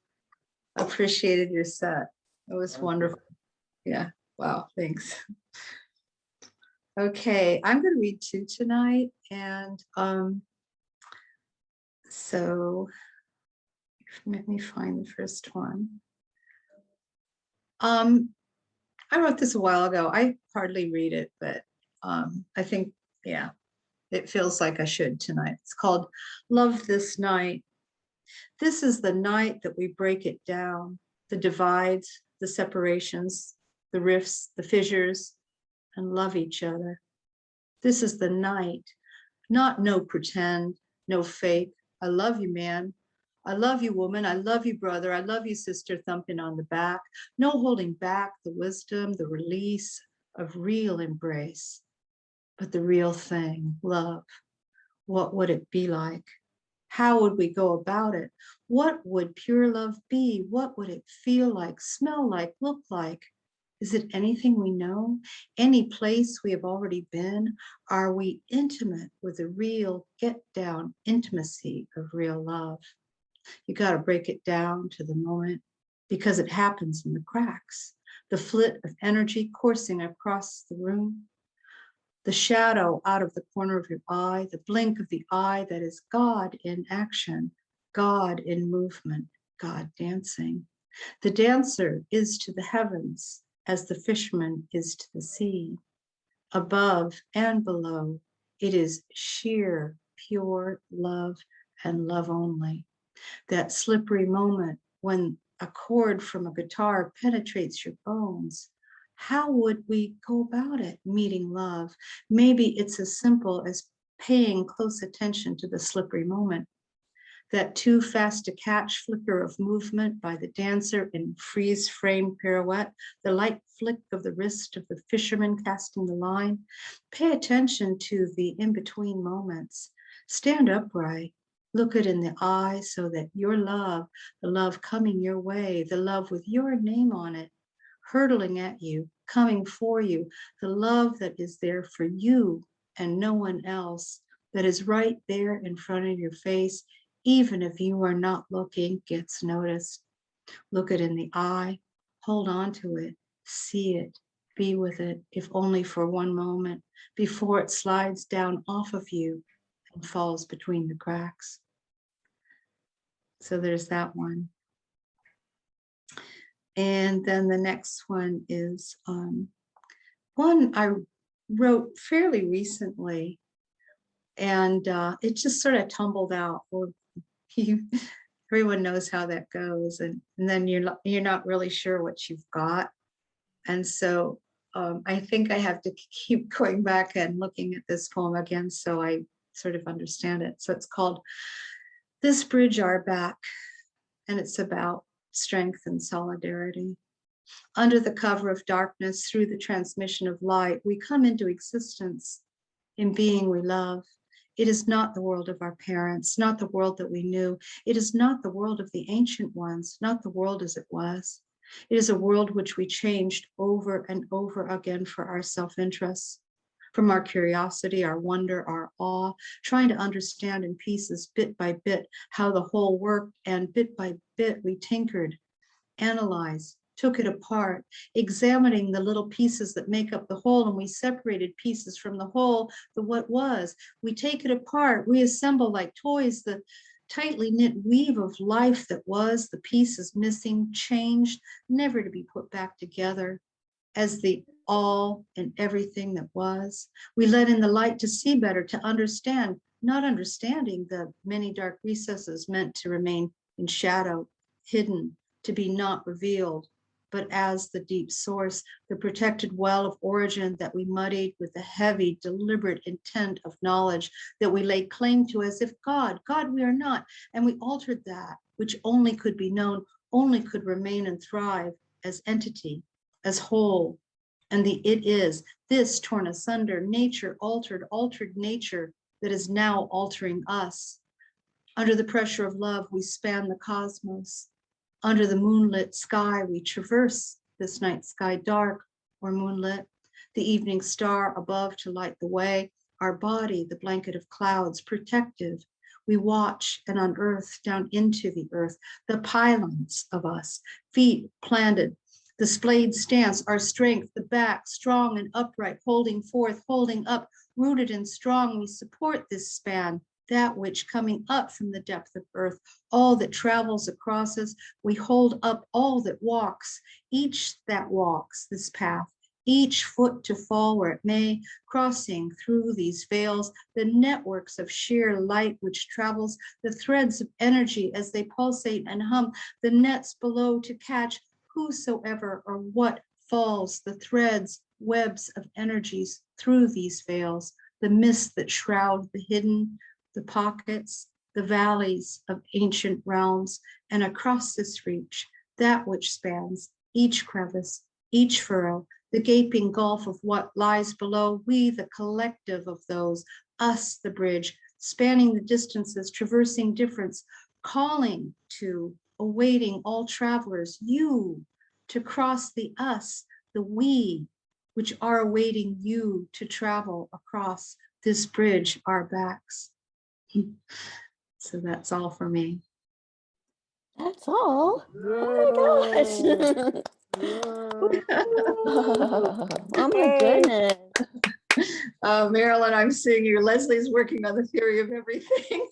appreciated your set. It was wonderful. Yeah. Wow. Thanks. Okay. I'm going to read two tonight. And so let me find the first one. I wrote this a while ago. I hardly read it, but I think, yeah, it feels like I should tonight. It's called Love This Night. This is the night that we break it down, the divides, the separations, the rifts, the fissures, and love each other. This is the night, not no pretend, no fake. I love you, man. I love you, woman. I love you, brother. I love you, sister, thumping on the back. No holding back the wisdom, the release of real embrace. But the real thing, love, what would it be like? How would we go about it? What would pure love be? What would it feel like, smell like, look like? Is it anything we know? Any place we have already been? Are we intimate with the real get down intimacy of real love? You got to break it down to the moment because it happens in the cracks, the flit of energy coursing across the room, the shadow out of the corner of your eye, the blink of the eye that is God in action, God in movement, God dancing. The dancer is to the heavens as the fisherman is to the sea. Above and below, it is sheer, pure love and love only. That slippery moment when a chord from a guitar penetrates your bones. How would we go about it, meeting love? Maybe it's as simple as paying close attention to the slippery moment. That too fast to catch flicker of movement by the dancer in freeze frame pirouette, the light flick of the wrist of the fisherman casting the line. Pay attention to the in-between moments. Stand upright. Look it in the eye so that your love, the love coming your way, the love with your name on it, hurtling at you, coming for you, the love that is there for you and no one else, that is right there in front of your face, even if you are not looking, gets noticed. Look it in the eye, hold on to it, see it, be with it, if only for one moment, before it slides down off of you and falls between the cracks. So there's that one. And then the next one is one I wrote fairly recently. And it just sort of tumbled out. Well, everyone knows how that goes. And then you're not really sure what you've got. And so I think I have to keep going back and looking at this poem again so I sort of understand it. So it's called This Bridge Our Back, and it's about strength and solidarity. Under the cover of darkness, through the transmission of light, we come into existence in being we love. It is not the world of our parents, not the world that we knew. It is not the world of the ancient ones, not the world as it was. It is a world which we changed over and over again for our self-interest, from our curiosity, our wonder, our awe, trying to understand in pieces, bit by bit, how the whole worked, and bit by bit we tinkered, analyzed, took it apart, examining the little pieces that make up the whole, and we separated pieces from the whole, the what was. We take it apart, reassemble like toys, the tightly knit weave of life that was, the pieces missing, changed, never to be put back together as the all and everything that was. We let in the light to see better, to understand, not understanding the many dark recesses meant to remain in shadow, hidden, to be not revealed, but as the deep source, the protected well of origin that we muddied with the heavy, deliberate intent of knowledge that we laid claim to as if God we are not. And we altered that which only could be known, only could remain and thrive as entity, as whole. And the it is, this torn asunder, nature altered nature that is now altering us. Under the pressure of love, we span the cosmos. Under the moonlit sky, we traverse this night sky, dark or moonlit, the evening star above to light the way, our body, the blanket of clouds, protective. We watch and unearth down into the earth, the pylons of us, feet planted, the splayed stance, our strength, the back, strong and upright, holding forth, holding up, rooted and strong, we support this span, that which coming up from the depth of earth, all that travels across us, we hold up all that walks, each that walks this path, each foot to fall where it may, crossing through these veils, the networks of sheer light which travels, the threads of energy as they pulsate and hum, the nets below to catch whosoever or what falls, the threads, webs of energies through these veils, the mists that shroud the hidden, the pockets, the valleys of ancient realms, and across this reach, that which spans each crevice, each furrow, the gaping gulf of what lies below, we, the collective of those, us, the bridge, spanning the distances, traversing difference, calling to, awaiting all travelers, you, to cross the us, the we, which are awaiting you to travel across this bridge, our backs. So that's all for me. That's all. Oh my gosh. Oh my goodness. Marilyn, I'm seeing you. Leslie's working on the theory of everything.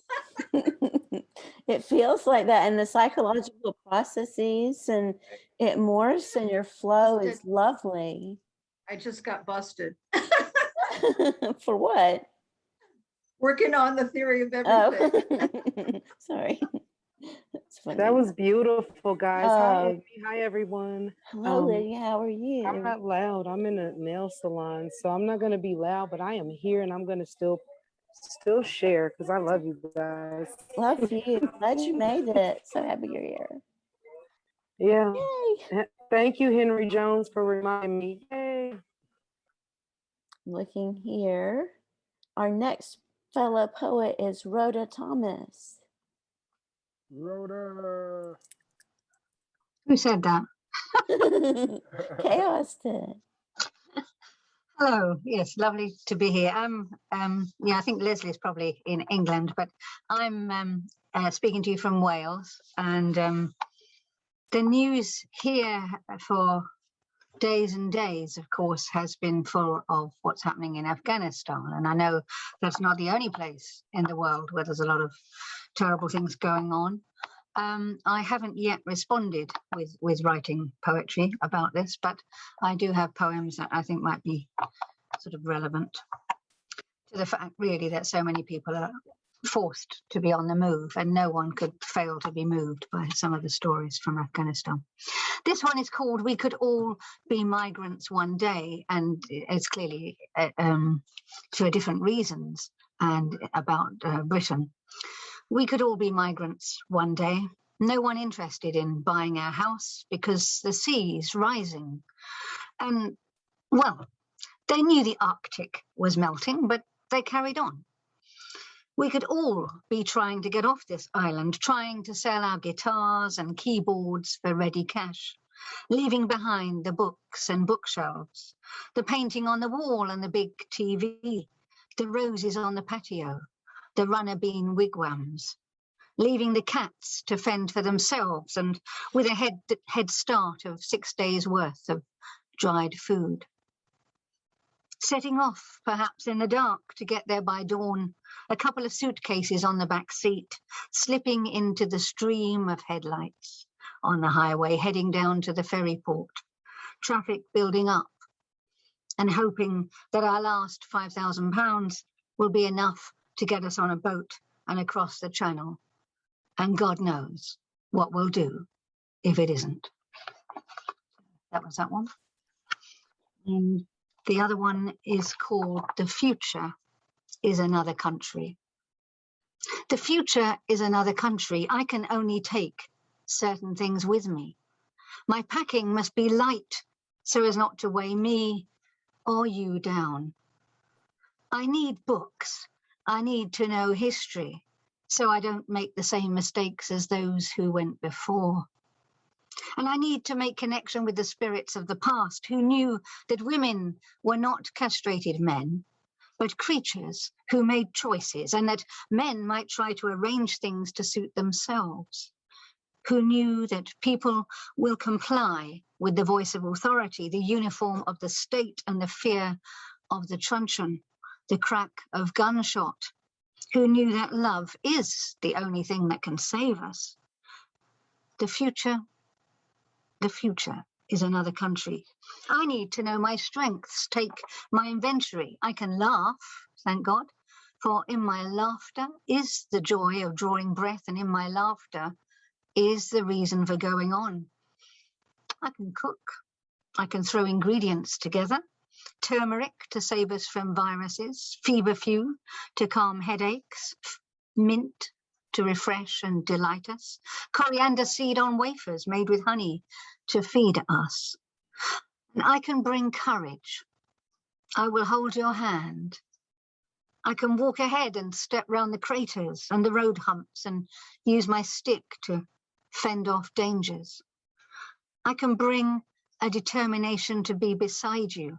It feels like that, and the psychological processes, and it morphs, and your flow is lovely. I just got busted. For what? Working on the theory of everything. Oh. Sorry. That's funny. That was beautiful, guys. Hi, Amy. Hi, everyone. Hello, Lydia. How are you? I'm not loud. I'm in a nail salon, so I'm not going to be loud, but I am here, and I'm going to still share because I love you guys. Love you. Glad you made it. So happy you're here. Yeah. Yay. Thank you, Henry Jones, for reminding me. Yay. Looking here. Our next fellow poet is Rhoda Thomas. Rhoda. Who said that? Chaos did. Hello, yes, lovely to be here. Yeah, I think Leslie's probably in England, but I'm speaking to you from Wales, and the news here for days and days, of course, has been full of what's happening in Afghanistan, and I know that's not the only place in the world where there's a lot of terrible things going on. I haven't yet responded with writing poetry about this, but I do have poems that I think might be sort of relevant. to the fact really that so many people are forced to be on the move, and no one could fail to be moved by some of the stories from Afghanistan. This one is called We Could All Be Migrants One Day, and it's clearly for different reasons and about Britain. We could all be migrants one day. No one interested in buying our house because the sea's rising. And, well, they knew the Arctic was melting, but they carried on. We could all be trying to get off this island, trying to sell our guitars and keyboards for ready cash, leaving behind the books and bookshelves, the painting on the wall and the big TV, the roses on the patio, the runner bean wigwams, leaving the cats to fend for themselves and with a head start of 6 days' worth of dried food. Setting off, perhaps in the dark, to get there by dawn, a couple of suitcases on the back seat, slipping into the stream of headlights on the highway, heading down to the ferry port, traffic building up, and hoping that our last £5,000 will be enough to get us on a boat and across the channel. And God knows what we'll do if it isn't. That was that one. And the other one is called The Future is Another Country. The future is another country. I can only take certain things with me. My packing must be light so as not to weigh me or you down. I need books. I need to know history so I don't make the same mistakes as those who went before. And I need to make connection with the spirits of the past who knew that women were not castrated men, but creatures who made choices, and that men might try to arrange things to suit themselves, who knew that people will comply with the voice of authority, the uniform of the state, and the fear of the truncheon, the crack of gunshot, who knew that love is the only thing that can save us. The future is another country. I need to know my strengths, take my inventory. I can laugh, thank God, for in my laughter is the joy of drawing breath, and in my laughter is the reason for going on. I can cook. I can throw ingredients together. Turmeric to save us from viruses, feverfew to calm headaches, mint to refresh and delight us, coriander seed on wafers made with honey to feed us. And I can bring courage. I will hold your hand. I can walk ahead and step round the craters and the road humps and use my stick to fend off dangers. I can bring a determination to be beside you.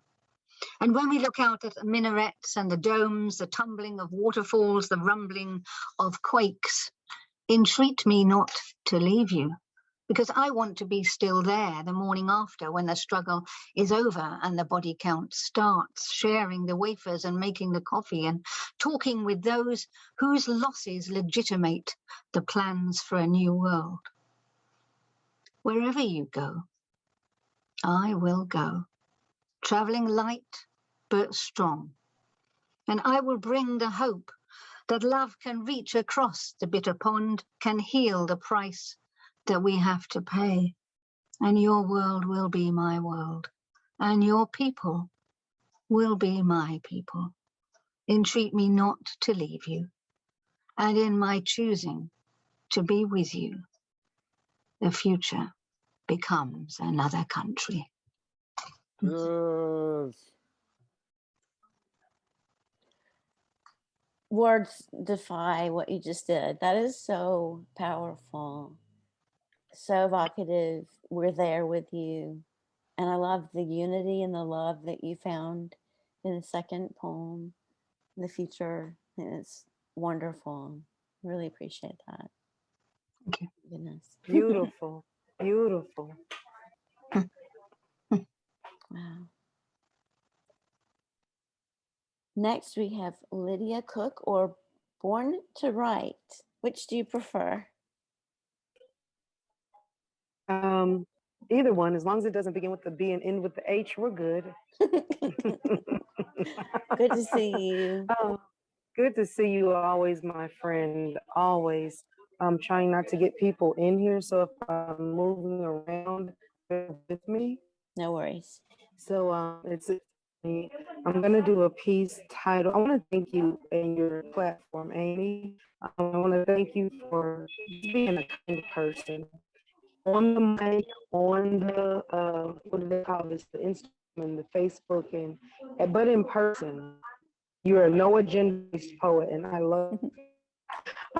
And when we look out at the minarets and the domes, the tumbling of waterfalls, the rumbling of quakes, entreat me not to leave you, because I want to be still there the morning after, when the struggle is over and the body count starts, sharing the wafers and making the coffee and talking with those whose losses legitimate the plans for a new world. Wherever you go, I will go, traveling light but strong. And I will bring the hope that love can reach across the bitter pond, can heal the price that we have to pay. And your world will be my world, and your people will be my people. Entreat me not to leave you, and in my choosing to be with you, the future becomes another country. Yes. Words defy what you just did. That is so powerful, so evocative. We're there with you. And I love the unity and the love that you found in the second poem, The Future. It's wonderful. Really appreciate that. Thank you. Goodness. Beautiful, beautiful. Wow. Next, we have Lydia Cook, or Born to Write. Which do you prefer? Either one, as long as it doesn't begin with the B and end with the H, we're good. Good to see you. Oh, good to see you always, my friend. Always. I'm trying not to get people in here, so if I'm moving around, bear with me. No worries. So I'm gonna do a piece titled. I want to thank you and your platform, Amy. I want to thank you for being a kind person. On the mic, on the what do they call this? The Instagram, the Facebook, but in person, you're a no agenda-based poet, and I love.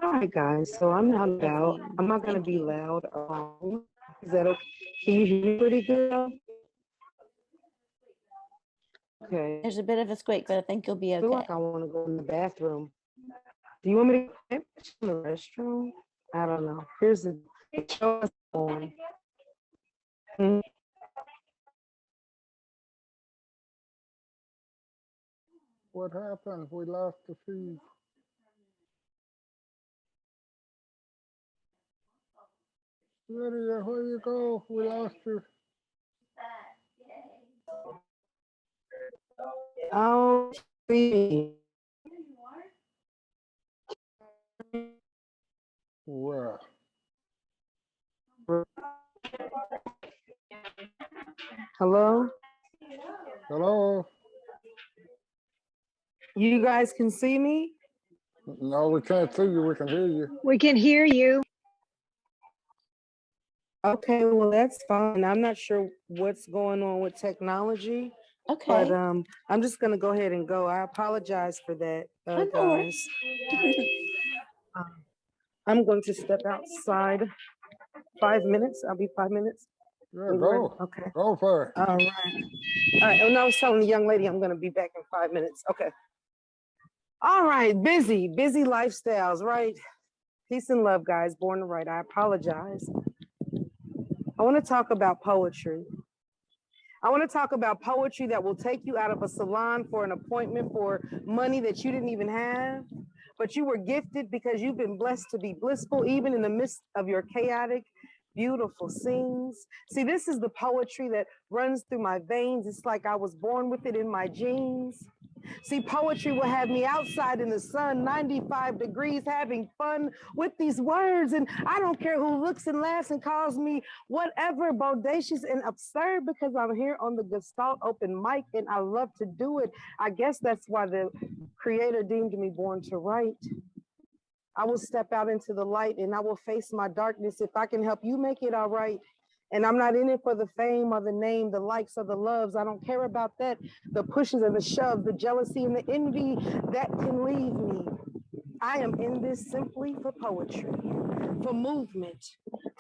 All right, guys. So I'm not loud. I'm not gonna be loud. Is that okay? Can you hear me pretty good? Okay. There's a bit of a squeak, but I think you'll be I feel okay. like I want to go in the bathroom. Do you want me to go in the restroom? I don't know. Here's the show us on. What happened? We lost the feed. Lydia, where you go? We lost you. Oh, see. Where? Hello? Hello? You guys can see me? No, we can't see you. We can hear you. We can hear you. Okay, well, that's fine. I'm not sure what's going on with technology. Okay. But I'm just gonna go ahead and go. I apologize for that, guys. I'm going to step outside. 5 minutes. I'll be 5 minutes. Yeah, go. Okay. Go for it. All right. All right. And I was telling the young lady I'm gonna be back in 5 minutes. Okay. All right. Busy lifestyles, right? Peace and love, guys. Born to write. I apologize. I want to talk about poetry. I want to talk about poetry that will take you out of a salon for an appointment for money that you didn't even have, but you were gifted because you've been blessed to be blissful, even in the midst of your chaotic, beautiful scenes. See, this is the poetry that runs through my veins. It's like I was born with it in my genes. See, poetry will have me outside in the sun, 95 degrees, having fun with these words. And I don't care who looks and laughs and calls me whatever, bodacious and absurd, because I'm here on the Gestalt open mic and I love to do it. I guess that's why the creator deemed me born to write. I will step out into the light and I will face my darkness if I can help you make it all right. And I'm not in it for the fame or the name, the likes or the loves. I don't care about that. The pushes and the shoves, the jealousy and the envy that can leave me. I am in this simply for poetry, for movement,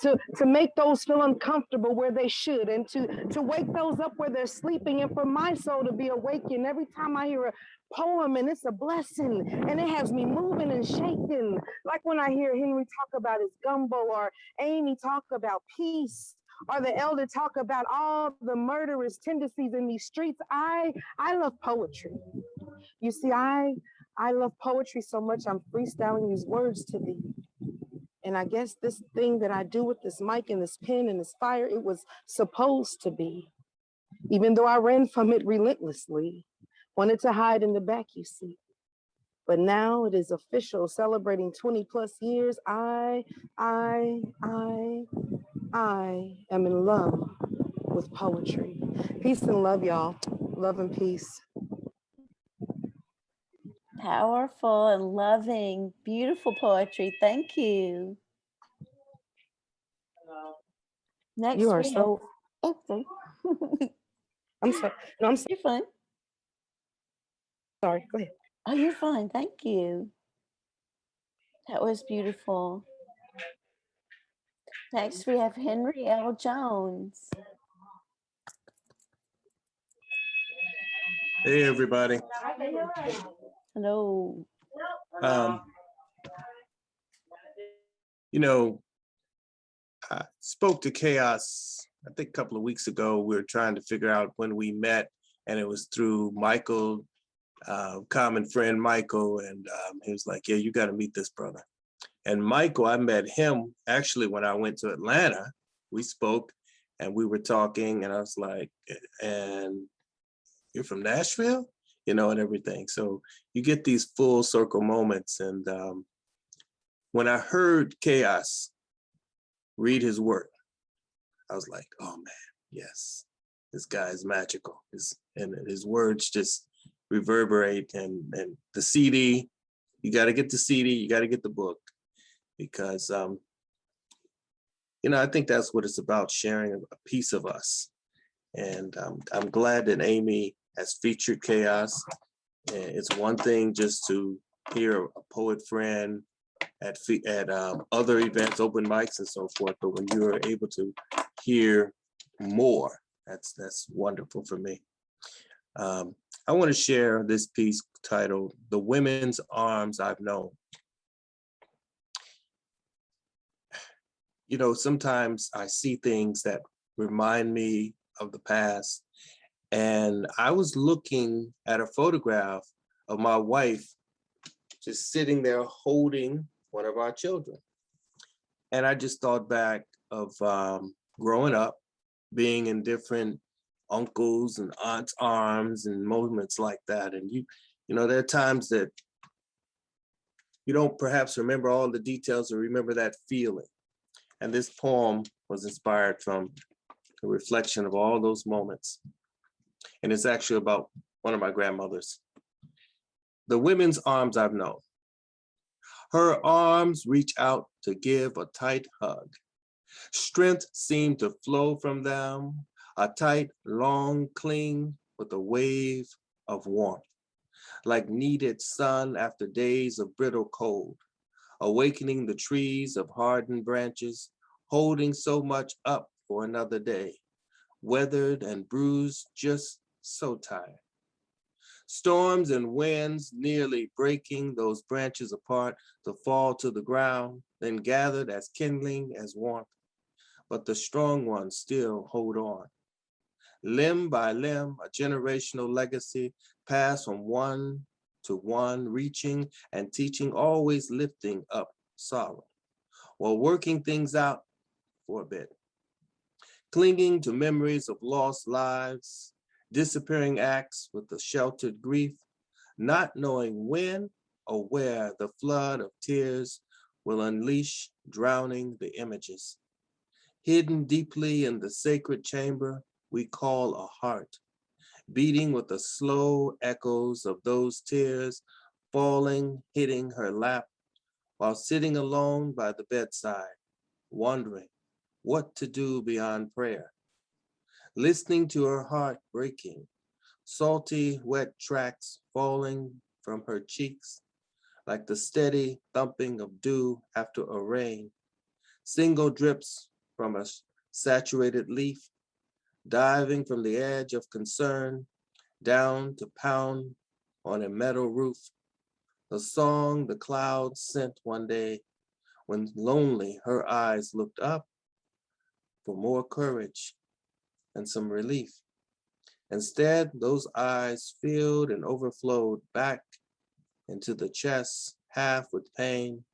to make those feel uncomfortable where they should, and to wake those up where they're sleeping, and for my soul to be awakened every time I hear a poem, and it's a blessing, and it has me moving and shaking. Like when I hear Henry talk about his gumbo, or Amy talk about peace, or the elder talk about all the murderous tendencies in these streets. I love poetry. You see, I love poetry so much I'm freestyling these words to thee. And I guess this thing that I do with this mic and this pen and this fire, it was supposed to be. Even though I ran from it relentlessly, wanted to hide in the back, you see. But now it is official, celebrating 20 plus years. I am in love with poetry. Peace and love, y'all. Love and peace. Powerful and loving, beautiful poetry. Thank you. Next, You are we so. have... Oh, I'm sorry. No, I'm sorry. You're fine. Sorry. Go ahead. Oh, you're fine. Thank you. That was beautiful. Next, we have Henry L. Jones. Hey, everybody. Hello. You know, I spoke to Chaos, I think a couple of weeks ago. We were trying to figure out when we met, and it was through Michael, common friend Michael, and he was like, yeah, you got to meet this brother. And Michael, I met him actually when I went to Atlanta. We spoke, And we were talking, and I was like, and you're from Nashville? You know, and everything. So you get these full circle moments. And when I heard Chaos read his work, I was like, oh man, yes, this guy is magical. And his words just reverberate. And the CD, you got to get the CD, you got to get the book, because you know, I think that's what it's about, sharing a piece of us. And I'm glad that Amy has featured Chaos. And it's one thing just to hear a poet friend at other events, open mics and so forth, but when you are able to hear more, that's wonderful for me. I want to share this piece titled "The Women's Arms I've Known." You know, sometimes I see things that remind me of the past. And I was looking at a photograph of my wife just sitting there holding one of our children. And I just thought back of growing up, being in different uncles and aunts' arms and moments like that. And you know, there are times that you don't perhaps remember all the details or remember that feeling. And this poem was inspired from a reflection of all those moments. And it's actually about one of my grandmothers. The women's arms I've known. Her arms reach out to give a tight hug. Strength seemed to flow from them, a tight, long cling with a wave of warmth, like needed sun after days of brittle cold, awakening the trees of hardened branches, holding so much up for another day, weathered and bruised, just so tired. Storms and winds nearly breaking those branches apart to fall to the ground, then gathered as kindling as warmth. But the strong ones still hold on. Limb by limb, a generational legacy passed from one to one, reaching and teaching, always lifting up sorrow, while working things out for a bit. Clinging to memories of lost lives, disappearing acts with a sheltered grief, not knowing when or where the flood of tears will unleash, drowning the images. Hidden deeply in the sacred chamber we call a heart, beating with the slow echoes of those tears falling, hitting her lap, while sitting alone by the bedside, wondering what to do beyond prayer. Listening to her heart breaking, salty, wet tracks falling from her cheeks, like the steady thumping of dew after a rain, single drips from a saturated leaf, diving from the edge of concern down to pound on a metal roof. The song the clouds sent one day, when lonely her eyes looked up for more courage and some relief. Instead, those eyes filled and overflowed back into the chest, half with pain,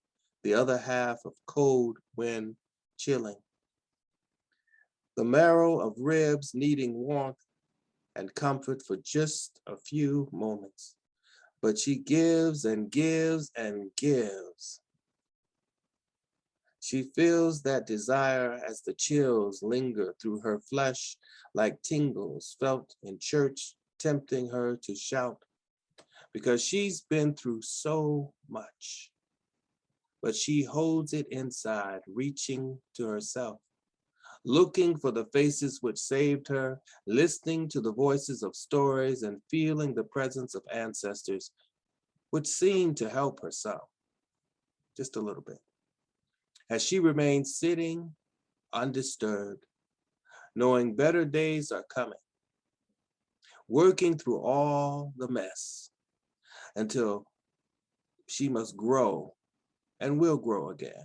the other half of cold wind chilling. The marrow of ribs needing warmth and comfort for just a few moments. But she gives and gives and gives. She feels that desire as the chills linger through her flesh like tingles felt in church, tempting her to shout, because she's been through so much. But she holds it inside, reaching to herself, looking for the faces which saved her, listening to the voices of stories and feeling the presence of ancestors, which seemed to help her some, just a little bit. As she remains sitting undisturbed, knowing better days are coming, working through all the mess until she must grow and will grow again,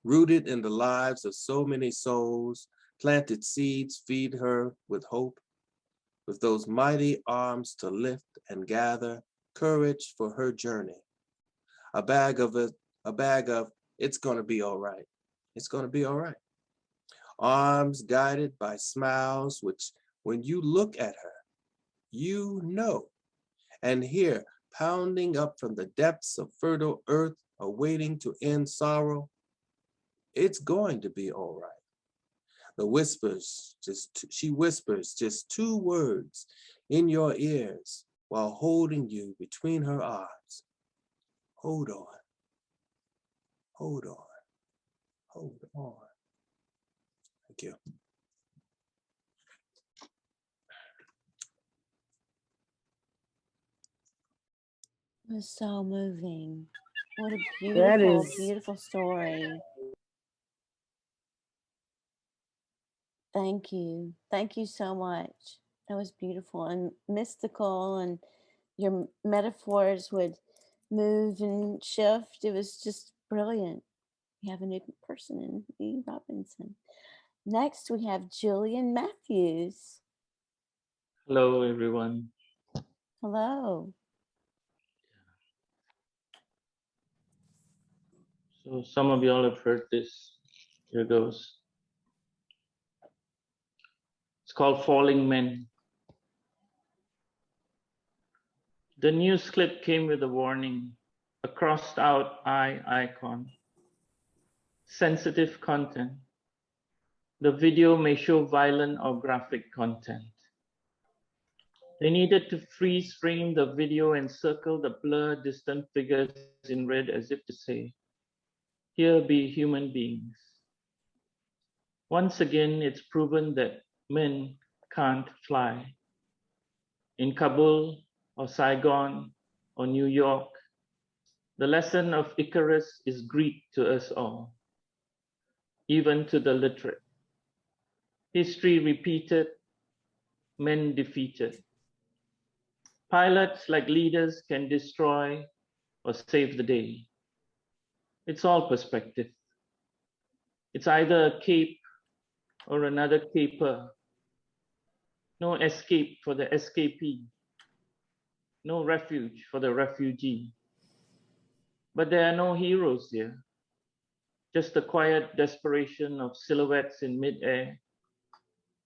rooted in the lives of so many souls, planted seeds feed her with hope, with those mighty arms to lift and gather courage for her journey. A bag of it's gonna be all right. It's gonna be all right. arms guided by smiles, which when you look at her, you know, and hear pounding up from the depths of fertile earth, awaiting to end sorrow. It's going to be all right. The whispers, she whispers just 2 words in your ears while holding you between her arms. Hold on, hold on, hold on. Thank you. It was so moving. What a That beautiful, is, beautiful story. Thank you. Thank you so much. That was beautiful and mystical, and your metaphors would move and shift. It was just brilliant. We have a new person in E. Robinson. Next, we have Julian Matthews. Hello, everyone. Hello. So some of y'all have heard this. Here goes. It's called Falling Men. The news clip came with a warning, a crossed out eye icon. Sensitive content. The video may show violent or graphic content. They needed to freeze frame the video and circle the blurred distant figures in red as if to say, here be human beings. Once again, it's proven that men can't fly. In Kabul or Saigon or New York, the lesson of Icarus is Greek to us all, even to the literate. History repeated, men defeated. Pilots, like leaders, can destroy or save the day. It's all perspective. It's either a cape or another caper. No escape for the escapee. No refuge for the refugee. But there are no heroes here. Just the quiet desperation of silhouettes in midair.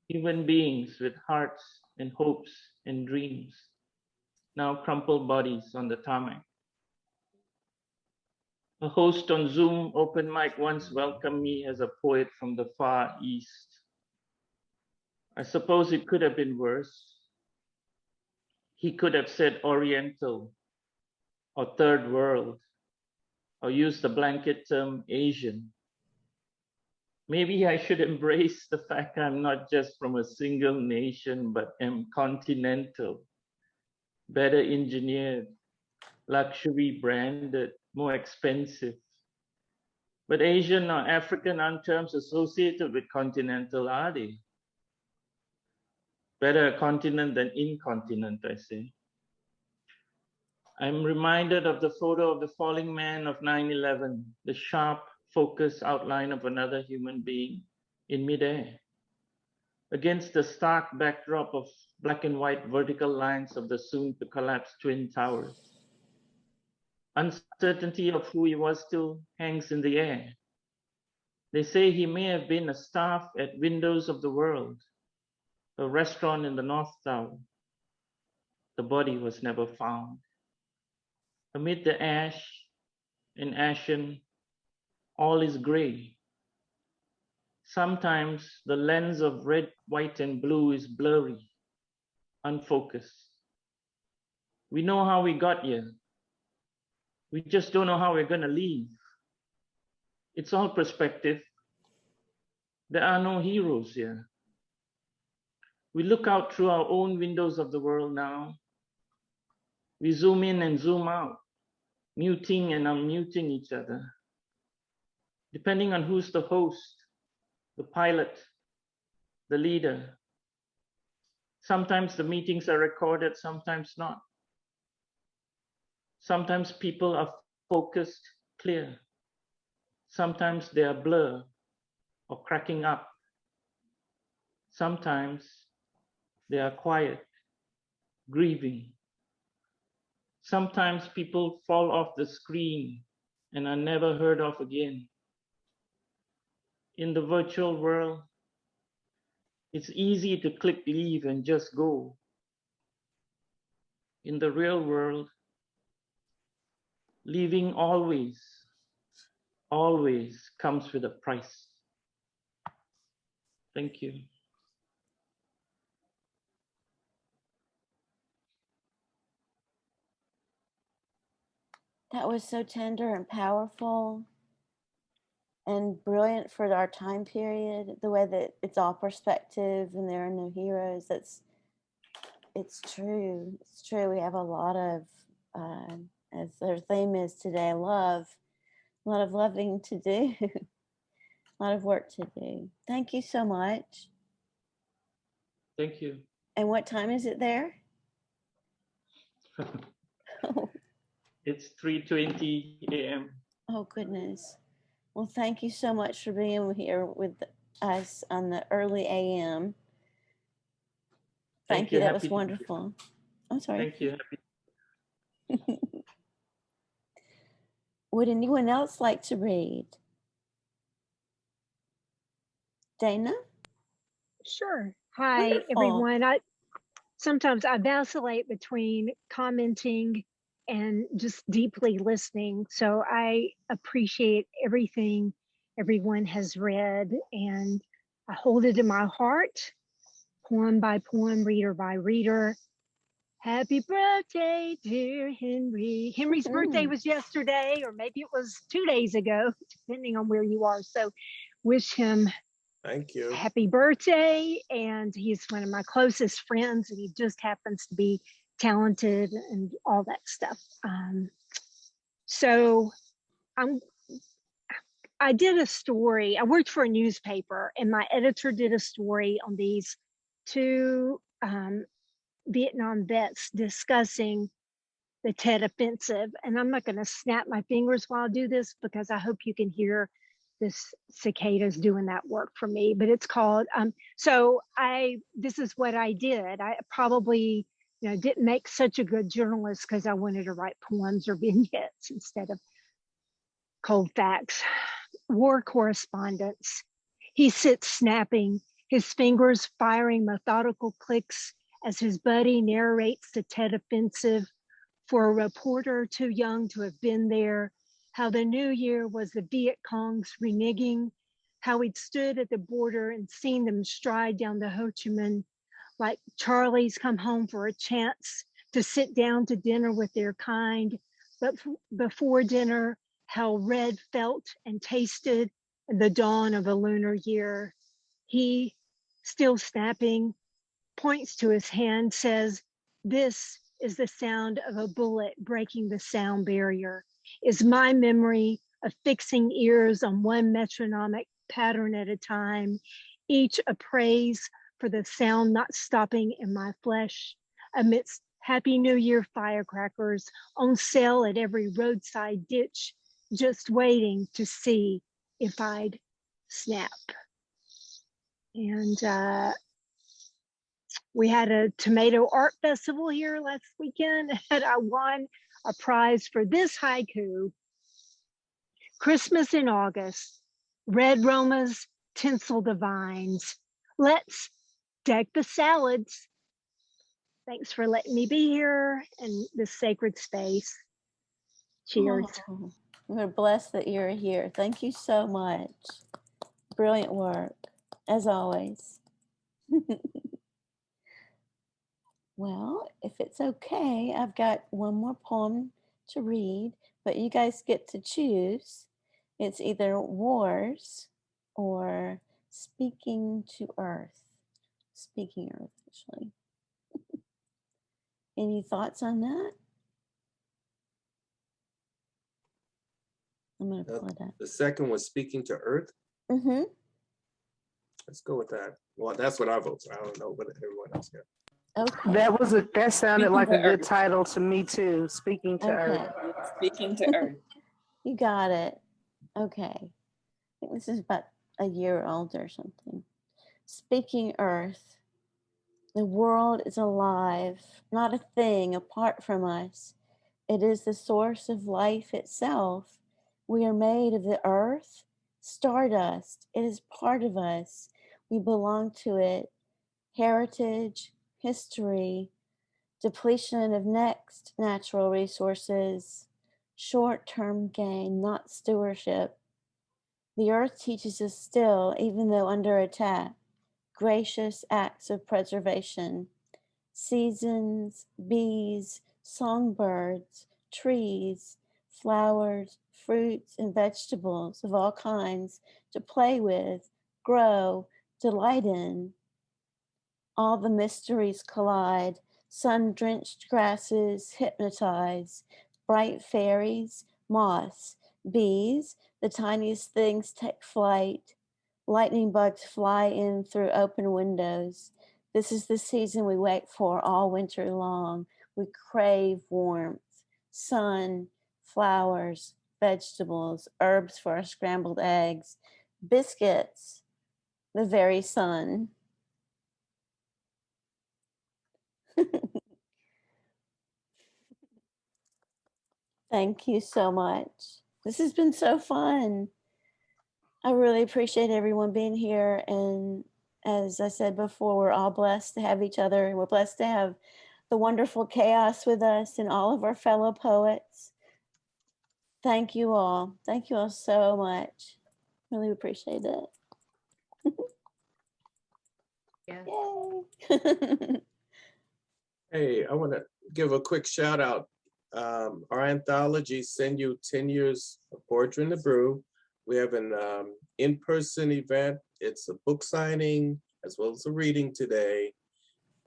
Human beings with hearts and hopes and dreams. Now crumpled bodies on the tarmac. A host on Zoom open mic once welcomed me as a poet from the Far East. I suppose it could have been worse. He could have said Oriental or Third World or used the blanket term Asian. Maybe I should embrace the fact I'm not just from a single nation, but am continental, better engineered, luxury branded, more expensive. But Asian or African aren't terms associated with continental, are they? Better a continent than incontinent, I say. I'm reminded of the photo of the falling man of 9/11, the sharp, focused outline of another human being in midair, against the stark backdrop of black and white vertical lines of the soon-to-collapse Twin Towers. Uncertainty of who he was still hangs in the air. They say he may have been a staff at Windows of the World, a restaurant in the North Tower. The body was never found. Amid the ash and ashen, all is gray. Sometimes the lens of red, white, and blue is blurry, unfocused. We know how we got here. We just don't know how we're going to leave. It's all perspective. There are no heroes here. We look out through our own windows of the world now. We zoom in and zoom out, muting and unmuting each other, depending on who's the host, the pilot, the leader. Sometimes the meetings are recorded, sometimes not. Sometimes people are focused, clear. Sometimes they are blur or cracking up. Sometimes they are quiet, grieving. Sometimes people fall off the screen and are never heard of again. In the virtual world, It's easy to click leave and just go. In the real world, leaving always comes with a price. Thank you. That was so tender and powerful and brilliant for our time period. The way that it's all perspective and there are no heroes. It's true. It's true. We have a lot of, as their theme is today, love. A lot of loving to do. A lot of work to do. Thank you so much. Thank you. And what time is it there? It's 3:20 a.m. Oh, goodness. Well, thank you so much for being here with us on the early AM. Thank you. That was wonderful. I'm sorry. Thank you. Would anyone else like to read? Dana? Sure. Hi, Wonderful. everyone. Sometimes I vacillate between commenting and just deeply listening. So I appreciate everything everyone has read, and I hold it in my heart, poem by poem, reader by reader. Happy birthday, dear Henry. Henry's birthday was yesterday, or maybe it was 2 days ago, depending on where you are. So wish him Thank you. happy birthday. And he's one of my closest friends, and he just happens to be talented and all that stuff. So I did a story. I worked for a newspaper, and my editor did a story on these two Vietnam vets discussing the Tet Offensive. And I'm not going to snap my fingers while I do this, because I hope you can hear this cicadas doing that work for me. But it's called, this is what I did. I probably, didn't make such a good journalist because I wanted to write poems or vignettes instead of cold facts. War correspondence. He sits snapping, his fingers firing methodical clicks as his buddy narrates the Tet Offensive. For a reporter too young to have been there, how the new year was the Viet Cong's reneging, how he'd stood at the border and seen them stride down the Ho Chi Minh like Charlie's come home for a chance to sit down to dinner with their kind. But before dinner, how red felt and tasted in the dawn of a lunar year. He, still snapping, points to his hand, says, "This is the sound of a bullet breaking the sound barrier," is my memory of fixing ears on one metronomic pattern at a time, each a praise for the sound not stopping in my flesh, amidst Happy New Year firecrackers on sale at every roadside ditch, just waiting to see if I'd snap. And we had a tomato art festival here last weekend, and I won a prize for this haiku. Christmas in August, red Romas tinsel the vines. Let's deck the salads. Thanks for letting me be here in this sacred space. Cheers. Oh, we're blessed that you're here. Thank you so much. Brilliant work, as always. Well, if it's okay, I've got one more poem to read, but you guys get to choose. It's either Wars or Speaking to Earth. Speaking Earth, actually. Any thoughts on that? I'm going to pull it up. The second was Speaking to Earth. Mm-hmm. Let's go with that. Well, that's what I vote for. I don't know what everyone else got. Okay. That sounded Speaking like to a good Earth. title to me too. Speaking to Earth. Speaking to Earth. You got it. Okay. I think this is about a year old or something. Speaking Earth. The world is alive, not a thing apart from us. It is the source of life itself. We are made of the earth, stardust. It is part of us. We belong to it. heritage, history, depletion of next natural resources, short-term gain, not stewardship. The earth teaches us still, even though under attack, gracious acts of preservation. Seasons, bees, songbirds, trees, flowers, fruits, and vegetables of all kinds to play with, grow, delight in. All the mysteries collide, sun-drenched grasses hypnotize, bright fairies, moths, bees, the tiniest things take flight, lightning bugs fly in through open windows. This is the season we wait for all winter long. We crave warmth, sun, flowers, vegetables, herbs for our scrambled eggs, biscuits, the very sun. Thank you so much. This has been so fun. I really appreciate everyone being here. And as I said before, we're all blessed to have each other. And we're blessed to have the wonderful Chaos with us and all of our fellow poets. Thank you all. Thank you all so much. Really appreciate it. Yeah. Yay. Hey, I want to give a quick shout out. Our anthology, Send You 10 Years of Poetry in the Brew. We have an in-person event. It's a book signing as well as a reading today.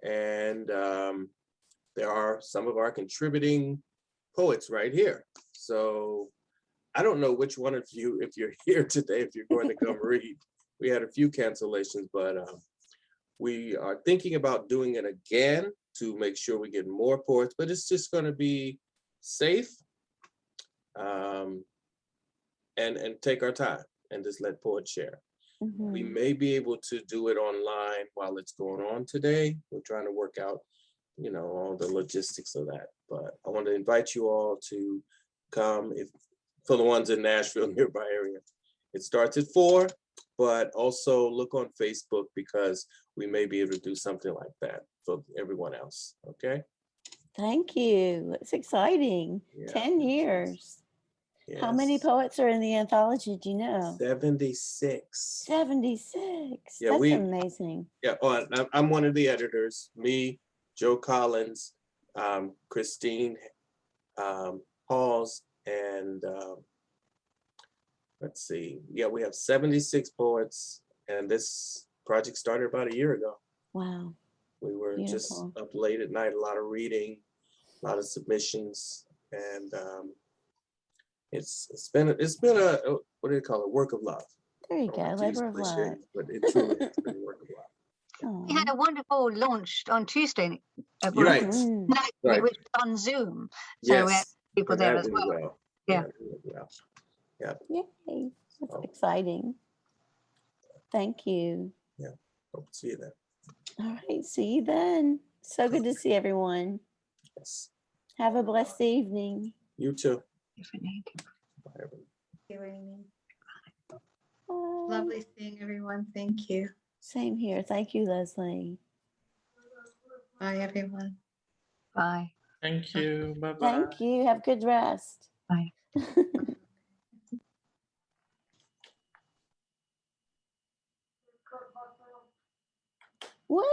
And there are some of our contributing poets right here. So I don't know which one of you, if you're here today, if you're going to come read. We had a few cancellations, but we are thinking about doing it again to make sure we get more poets, but it's just going to be safe and take our time and just let poets share. Mm-hmm. We may be able to do it online while it's going on today. We're trying to work out, all the logistics of that. But I want to invite you all to come for the ones in Nashville, nearby area. It starts at 4, but also look on Facebook because we may be able to do something like that for everyone else, okay? Thank you. It's exciting. Yeah. 10 years. Yes. How many poets are in the anthology? Do you know? 76. 76. Yeah, That's amazing. Yeah, I'm one of the editors. Me, Joe Collins, Christine Halls, and let's see. Yeah, we have 76 poets, and this project started about a year ago. Wow. We were just Beautiful. up late at night, a lot of reading, a lot of submissions, and it's been a what do you call it? Work of love. There you go. Labor of love. But it truly has been a work of love. We had a wonderful launch on Tuesday, You're right. which was on Zoom. So we had people there as well. Yeah. Yeah. Yay. That's exciting. Thank you. Yeah. Hope to see you then. All right. See you then. So good to see everyone. Yes. Have a blessed evening. You too. Bye, everyone. Lovely seeing everyone. Thank you. Same here. Thank you, Lesley. Bye, everyone. Bye. Thank you. Bye-bye. Thank you. Have good rest. Bye. What?